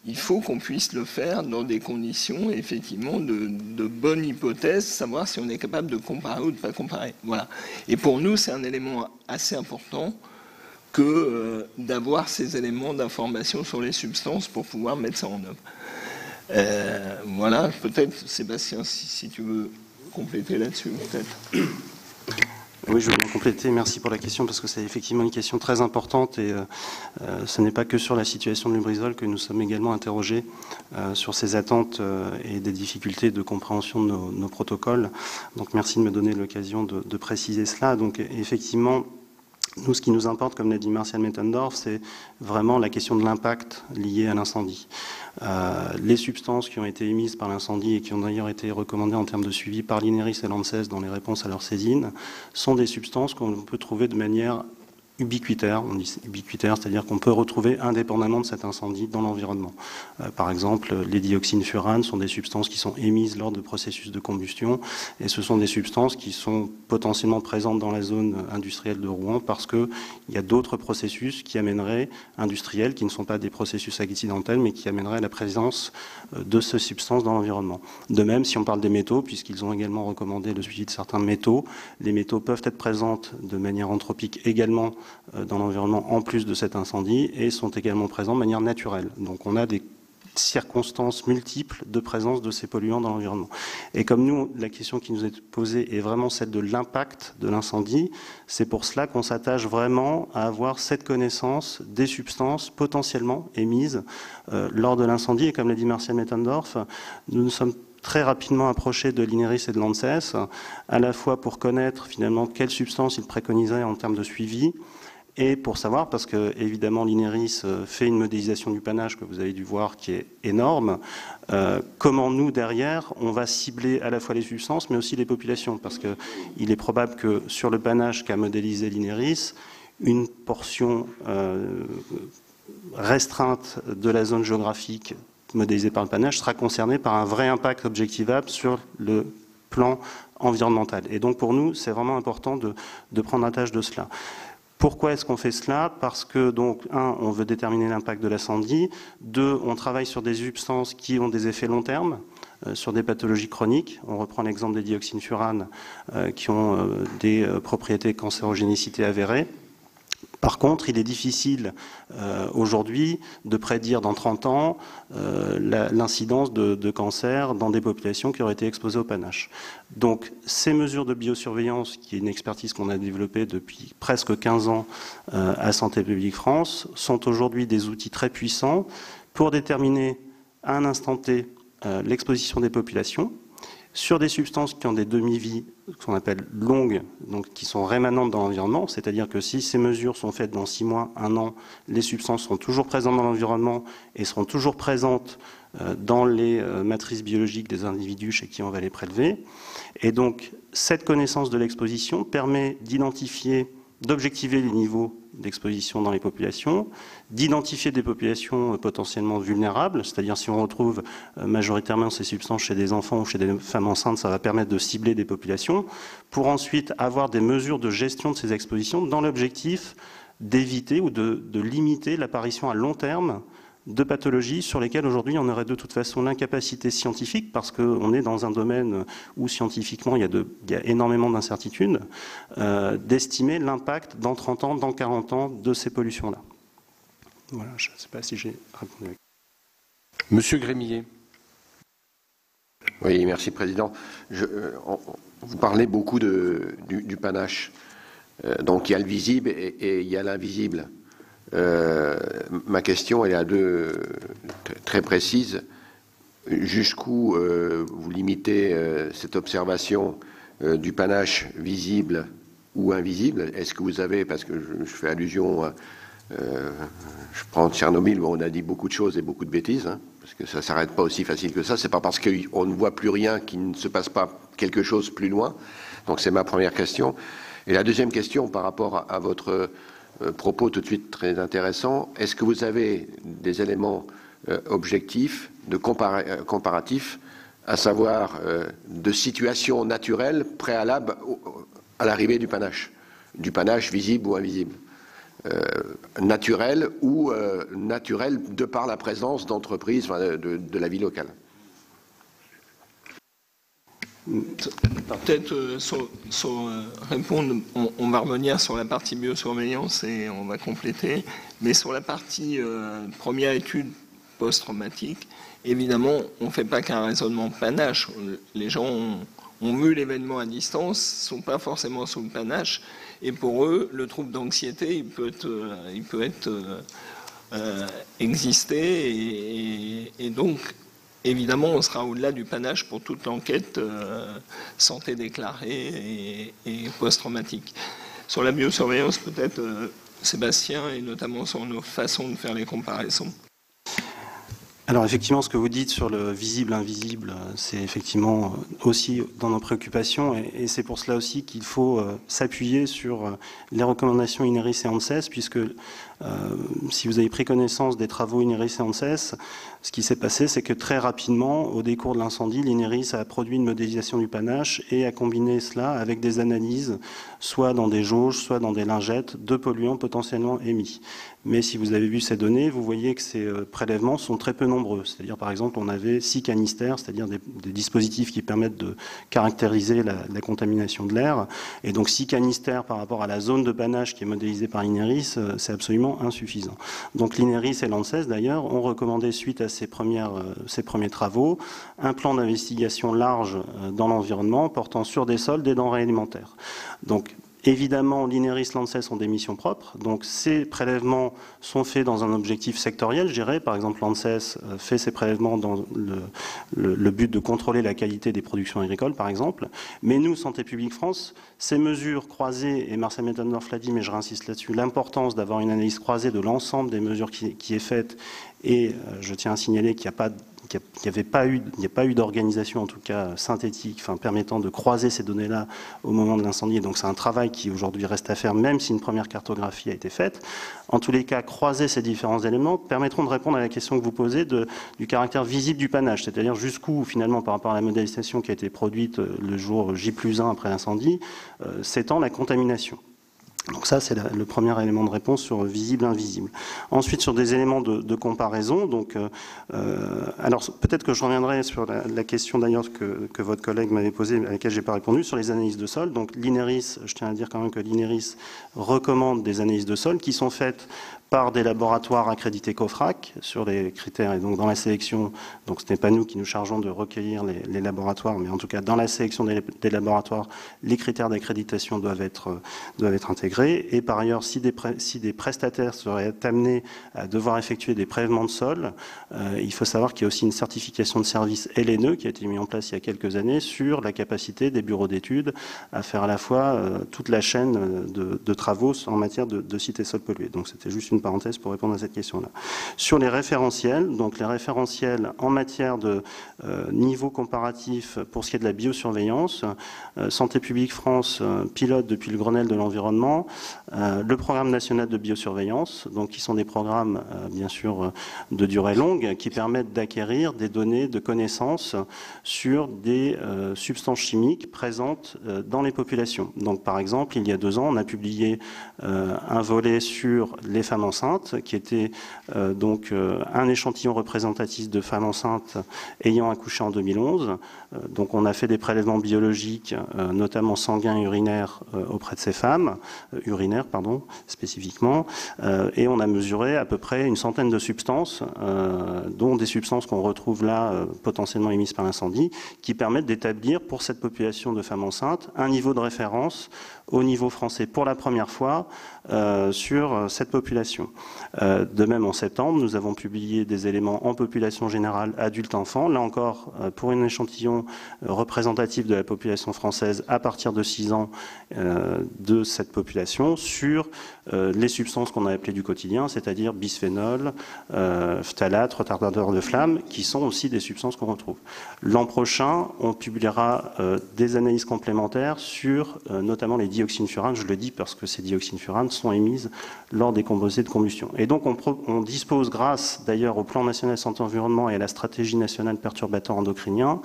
il faut qu'on puisse le faire dans des conditions, effectivement, de bonne hypothèse, savoir si on est capable de comparer ou de ne pas comparer. Voilà. Et pour nous, c'est un élément assez important que d'avoir ces éléments d'information sur les substances pour pouvoir mettre ça en œuvre. Voilà, peut-être, Sébastien, si tu veux compléter là-dessus, peut-être. Oui, je veux bien compléter. Merci pour la question, parce que c'est effectivement une question très importante et ce n'est pas que sur la situation de Lubrizol que nous sommes également interrogés sur ces attentes et des difficultés de compréhension de nos protocoles. Donc merci de me donner l'occasion de préciser cela. Donc effectivement, nous, ce qui nous importe, comme l'a dit Martial Mettendorf, c'est vraiment la question de l'impact lié à l'incendie. Les substances qui ont été émises par l'incendie et qui ont d'ailleurs été recommandées en termes de suivi par l'INERIS et l'ANSES dans les réponses à leur saisine sont des substances qu'on peut trouver de manière ubiquitaire. On dit ubiquitaire, c'est-à-dire qu'on peut retrouver indépendamment de cet incendie dans l'environnement. Par exemple, les dioxines furanes sont des substances qui sont émises lors de processus de combustion et ce sont des substances qui sont potentiellement présentes dans la zone industrielle de Rouen parce qu'il y a d'autres processus qui amèneraient, industriels, qui ne sont pas des processus accidentels, mais qui amèneraient à la présence de ces substances dans l'environnement. De même, si on parle des métaux, puisqu'ils ont également recommandé le suivi de certains métaux, les métaux peuvent être présents de manière anthropique également dans l'environnement en plus de cet incendie et sont également présents de manière naturelle. Donc on a des circonstances multiples de présence de ces polluants dans l'environnement. Et comme nous, la question qui nous est posée est vraiment celle de l'impact de l'incendie, c'est pour cela qu'on s'attache vraiment à avoir cette connaissance des substances potentiellement émises lors de l'incendie. Et comme l'a dit Martial Mettendorf, nous nous sommes très rapidement approchés de l'INERIS et de l'ANSES, à la fois pour connaître finalement quelles substances ils préconisaient en termes de suivi, et pour savoir, parce que évidemment l'INERIS fait une modélisation du panache que vous avez dû voir qui est énorme, comment nous derrière on va cibler à la fois les substances mais aussi les populations, parce qu'il est probable que sur le panache qu'a modélisé l'INERIS, une portion restreinte de la zone géographique modélisée par le panache sera concernée par un vrai impact objectivable sur le plan environnemental. Et donc pour nous, c'est vraiment important de prendre attache de cela. Pourquoi est-ce qu'on fait cela? Parce que, donc, on veut déterminer l'impact de l'incendie. 2, on travaille sur des substances qui ont des effets long terme, sur des pathologies chroniques. On reprend l'exemple des dioxines furanes qui ont des propriétés cancérogénicité avérées. Par contre, il est difficile aujourd'hui de prédire dans 30 ans l'incidence de cancer dans des populations qui auraient été exposées au panache. Donc ces mesures de biosurveillance, qui est une expertise qu'on a développée depuis presque 15 ans à Santé publique France, sont aujourd'hui des outils très puissants pour déterminer à un instant T l'exposition des populations sur des substances qui ont des demi-vies, qu'on appelle longues, donc qui sont rémanentes dans l'environnement, c'est-à-dire que si ces mesures sont faites dans 6 mois, 1 an, les substances seront toujours présentes dans l'environnement et seront toujours présentes dans les matrices biologiques des individus chez qui on va les prélever. Et donc, cette connaissance de l'exposition permet d'identifier, d'objectiver les niveaux d'exposition dans les populations, d'identifier des populations potentiellement vulnérables, c'est-à-dire si on retrouve majoritairement ces substances chez des enfants ou chez des femmes enceintes, ça va permettre de cibler des populations, pour ensuite avoir des mesures de gestion de ces expositions dans l'objectif d'éviter ou de limiter l'apparition à long terme de pathologies sur lesquelles aujourd'hui on aurait de toute façon l'incapacité scientifique, parce qu'on est dans un domaine où scientifiquement il y a énormément d'incertitudes, d'estimer l'impact dans 30 ans, dans 40 ans de ces pollutions-là. Voilà, je ne sais pas si j'ai répondu. Monsieur Grémillet. Oui, merci Président. Vous parlez beaucoup du panache. Donc il y a le visible et il y a l'invisible. Ma question elle est à deux très précise. Jusqu'où vous limitez cette observation du panache visible ou invisible? Est-ce que vous avez, parce que je fais allusion, je prends Tchernobyl où on a dit beaucoup de choses et beaucoup de bêtises, hein, parce que ça ne s'arrête pas aussi facile que ça. C'est pas parce qu'on ne voit plus rien qu'il ne se passe pas quelque chose plus loin. Donc c'est ma première question. Et la deuxième question par rapport à votre propos tout de suite très intéressant. Est-ce que vous avez des éléments objectifs, comparatifs, à savoir de situations naturelles préalables à l'arrivée du panache visible ou invisible, naturel ou naturel de par la présence d'entreprises, de la vie locale? Peut-être sans répondre, on va revenir sur la partie biosurveillance et on va compléter. Mais sur la partie première étude post-traumatique, évidemment, on ne fait pas qu'un raisonnement panache. Les gens ont vu l'événement à distance, ne sont pas forcément sous le panache. Et pour eux, le trouble d'anxiété, il peut exister. Et donc, évidemment, on sera au-delà du panache pour toute l'enquête santé déclarée et post-traumatique. Sur la biosurveillance, peut-être, Sébastien, et notamment sur nos façons de faire les comparaisons. Alors effectivement, ce que vous dites sur le visible-invisible, c'est effectivement aussi dans nos préoccupations, et c'est pour cela aussi qu'il faut s'appuyer sur les recommandations INERIS et ANSES, puisque si vous avez pris connaissance des travaux INERIS et ANSES, ce qui s'est passé, c'est que très rapidement, au décours de l'incendie, l'INERIS a produit une modélisation du panache et a combiné cela avec des analyses, soit dans des jauges, soit dans des lingettes, de polluants potentiellement émis. Mais si vous avez vu ces données, vous voyez que ces prélèvements sont très peu nombreux. C'est-à-dire, par exemple, on avait 6 canistères, c'est-à-dire des dispositifs qui permettent de caractériser la contamination de l'air. Et donc 6 canistères par rapport à la zone de panache qui est modélisée par l'INERIS, c'est absolument insuffisant. Donc l'INERIS et l'ANSES, d'ailleurs, ont recommandé, suite à ces premiers travaux, un plan d'investigation large dans l'environnement portant sur des sols des denrées alimentaires. Donc, évidemment, l'INERIS, l'ANSES ont des missions propres, donc ces prélèvements sont faits dans un objectif sectoriel, je dirais. Par exemple, l'ANSES fait ces prélèvements dans le but de contrôler la qualité des productions agricoles, par exemple. Mais nous, Santé publique France, ces mesures croisées, et Marcel Mittendorf l'a dit, mais je réinsiste là-dessus, l'importance d'avoir une analyse croisée de l'ensemble des mesures qui est faite, et je tiens à signaler qu'il n'y a pas eu d'organisation, en tout cas synthétique, permettant de croiser ces données-là au moment de l'incendie. Donc c'est un travail qui aujourd'hui reste à faire, même si une première cartographie a été faite. En tous les cas, croiser ces différents éléments permettront de répondre à la question que vous posez du caractère visible du panache, c'est-à-dire jusqu'où, finalement, par rapport à la modélisation qui a été produite le jour J+1 après l'incendie, s'étend la contamination. Donc ça, c'est le premier élément de réponse sur visible-invisible. Ensuite, sur des éléments de comparaison, donc, alors peut-être que je reviendrai sur la question d'ailleurs que votre collègue m'avait posée, à laquelle je n'ai pas répondu, sur les analyses de sol. Donc l'INERIS, je tiens à dire quand même que l'INERIS recommande des analyses de sol qui sont faites par des laboratoires accrédités COFRAC sur les critères. Et donc dans la sélection, donc ce n'est pas nous qui nous chargeons de recueillir les laboratoires, mais en tout cas dans la sélection des laboratoires, les critères d'accréditation doivent être intégrés. Et par ailleurs, si des prestataires seraient amenés à devoir effectuer des prélèvements de sol, il faut savoir qu'il y a aussi une certification de service LNE qui a été mise en place il y a quelques années sur la capacité des bureaux d'études à faire à la fois toute la chaîne de travaux en matière de sites et sols pollués. Donc c'était juste une parenthèse pour répondre à cette question-là. Sur les référentiels, donc les référentiels en matière de niveau comparatif pour ce qui est de la biosurveillance, Santé publique France pilote depuis le Grenelle de l'environnement le programme national de biosurveillance, donc qui sont des programmes bien sûr de durée longue qui permettent d'acquérir des données de connaissances sur des substances chimiques présentes dans les populations. Donc par exemple, il y a 2 ans, on a publié un volet sur les femmes enceintes, qui était donc un échantillon représentatif de femmes enceintes ayant accouché en 2011. Donc on a fait des prélèvements biologiques, notamment sanguins et urinaires, auprès de ces femmes, spécifiquement, et on a mesuré à peu près une centaine de substances, dont des substances qu'on retrouve là, potentiellement émises par l'incendie, qui permettent d'établir pour cette population de femmes enceintes un niveau de référence au niveau français pour la première fois sur cette population. De même, en septembre, nous avons publié des éléments en population générale adulte-enfant, là encore pour un échantillon représentatif de la population française à partir de 6 ans de cette population sur les substances qu'on a appelées du quotidien, c'est-à-dire bisphénol, phtalate, retardateur de flamme, qui sont aussi des substances qu'on retrouve. L'an prochain, on publiera des analyses complémentaires sur notamment les dioxines furanes. Je le dis parce que ces dioxines furanes sont émises lors des composés de combustion. Et donc on dispose, grâce d'ailleurs au plan national santé-environnement et à la stratégie nationale perturbateur endocrinien,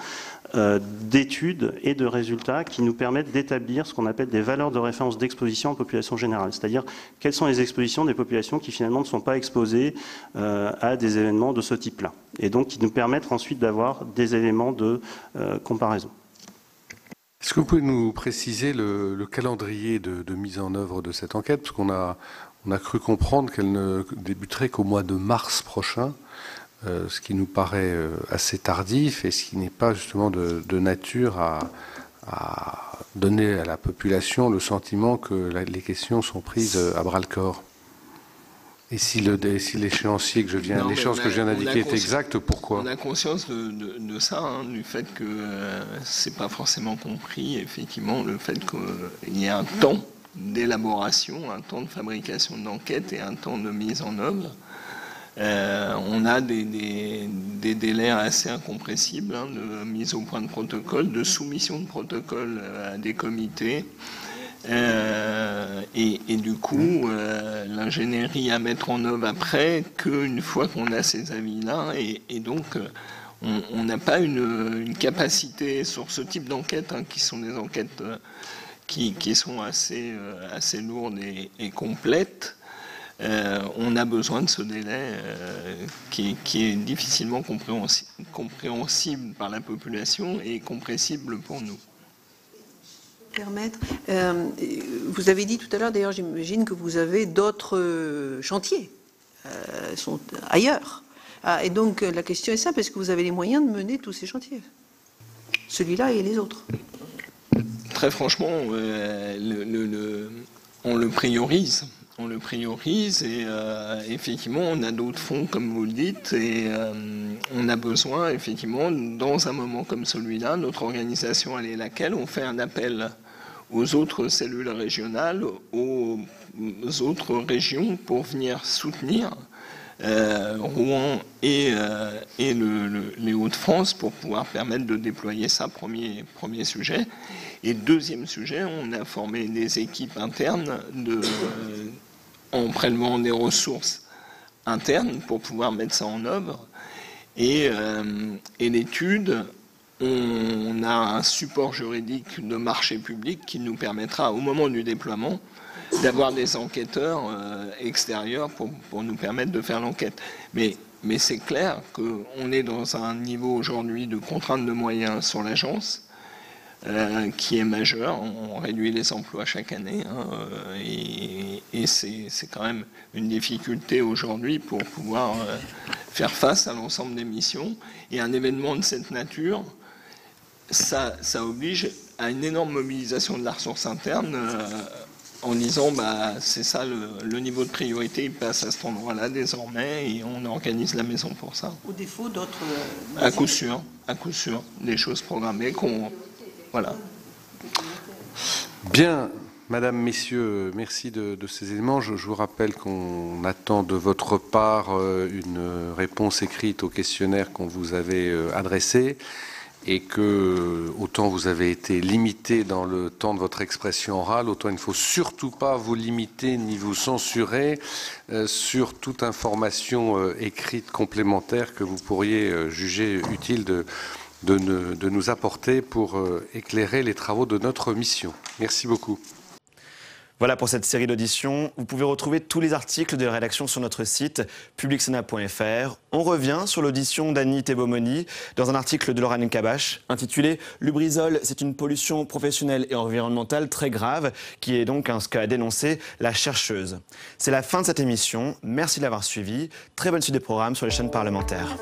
d'études et de résultats qui nous permettent d'établir ce qu'on appelle des valeurs de référence d'exposition en population générale. C'est-à-dire quelles sont les expositions des populations qui finalement ne sont pas exposées à des événements de ce type-là. Et donc qui nous permettent ensuite d'avoir des éléments de comparaison. Est-ce que vous pouvez nous préciser le calendrier de mise en œuvre de cette enquête? Parce qu'on a cru comprendre qu'elle ne débuterait qu'au mois de mars prochain, ce qui nous paraît assez tardif et ce qui n'est pas justement de nature à donner à la population le sentiment que les questions sont prises à bras-le-corps. Et si l'échéancier que je viens d'indiquer est exact, pourquoi? On a conscience de ça, hein, du fait que c'est pas forcément compris, effectivement, le fait qu'il y ait un temps d'élaboration, un temps de fabrication d'enquête et un temps de mise en œuvre. On a des délais assez incompressibles, hein, de mise au point de protocole, de soumission de protocole à des comités. Et du coup, l'ingénierie à mettre en œuvre après, qu'une fois qu'on a ces avis-là, et donc on n'a pas une capacité sur ce type d'enquête, hein, qui sont des enquêtes qui sont assez lourdes et complètes. On a besoin de ce délai qui est difficilement compréhensible par la population et compressible pour nous. Vous avez dit tout à l'heure, d'ailleurs j'imagine que vous avez d'autres chantiers, sont ailleurs. Et donc la question est simple, est-ce que vous avez les moyens de mener tous ces chantiers? Celui-là et les autres? Très franchement, on le priorise. On le priorise et effectivement on a d'autres fonds comme vous le dites et on a besoin effectivement dans un moment comme celui-là, notre organisation elle est laquelle on fait un appel aux autres cellules régionales, aux autres régions pour venir soutenir Rouen et les Hauts-de-France pour pouvoir permettre de déployer ça, premier sujet. Et deuxième sujet, on a formé des équipes internes en prélevant des ressources internes pour pouvoir mettre ça en œuvre. Et l'étude, on a un support juridique de marché public qui nous permettra, au moment du déploiement, d'avoir des enquêteurs extérieurs pour nous permettre de faire l'enquête. Mais c'est clair qu'on est dans un niveau aujourd'hui de contrainte de moyens sur l'agence. qui est majeur. On réduit les emplois chaque année, hein, et c'est quand même une difficulté aujourd'hui pour pouvoir faire face à l'ensemble des missions. Et un événement de cette nature, ça oblige à une énorme mobilisation de la ressource interne en disant c'est ça le niveau de priorité, il passe à cet endroit-là désormais et on organise la maison pour ça. Au défaut d'autres... À coup sûr, des choses programmées voilà. Bien, Madame, Messieurs, merci de ces éléments. Je vous rappelle qu'on attend de votre part une réponse écrite au questionnaire qu'on vous avait adressé et que, autant vous avez été limité dans le temps de votre expression orale, autant il ne faut surtout pas vous limiter ni vous censurer sur toute information écrite complémentaire que vous pourriez juger utile de nous apporter pour éclairer les travaux de notre mission. Merci beaucoup. Voilà pour cette série d'auditions. Vous pouvez retrouver tous les articles de la rédaction sur notre site publicsena.fr. On revient sur l'audition d'Annie Tebomoni dans un article de Laurent Kabache intitulé « Lubrizol, c'est une pollution professionnelle et environnementale très grave » qui est donc ce qu'a dénoncé la chercheuse. C'est la fin de cette émission. Merci de l'avoir suivi. Très bonne suite des programmes sur les chaînes parlementaires.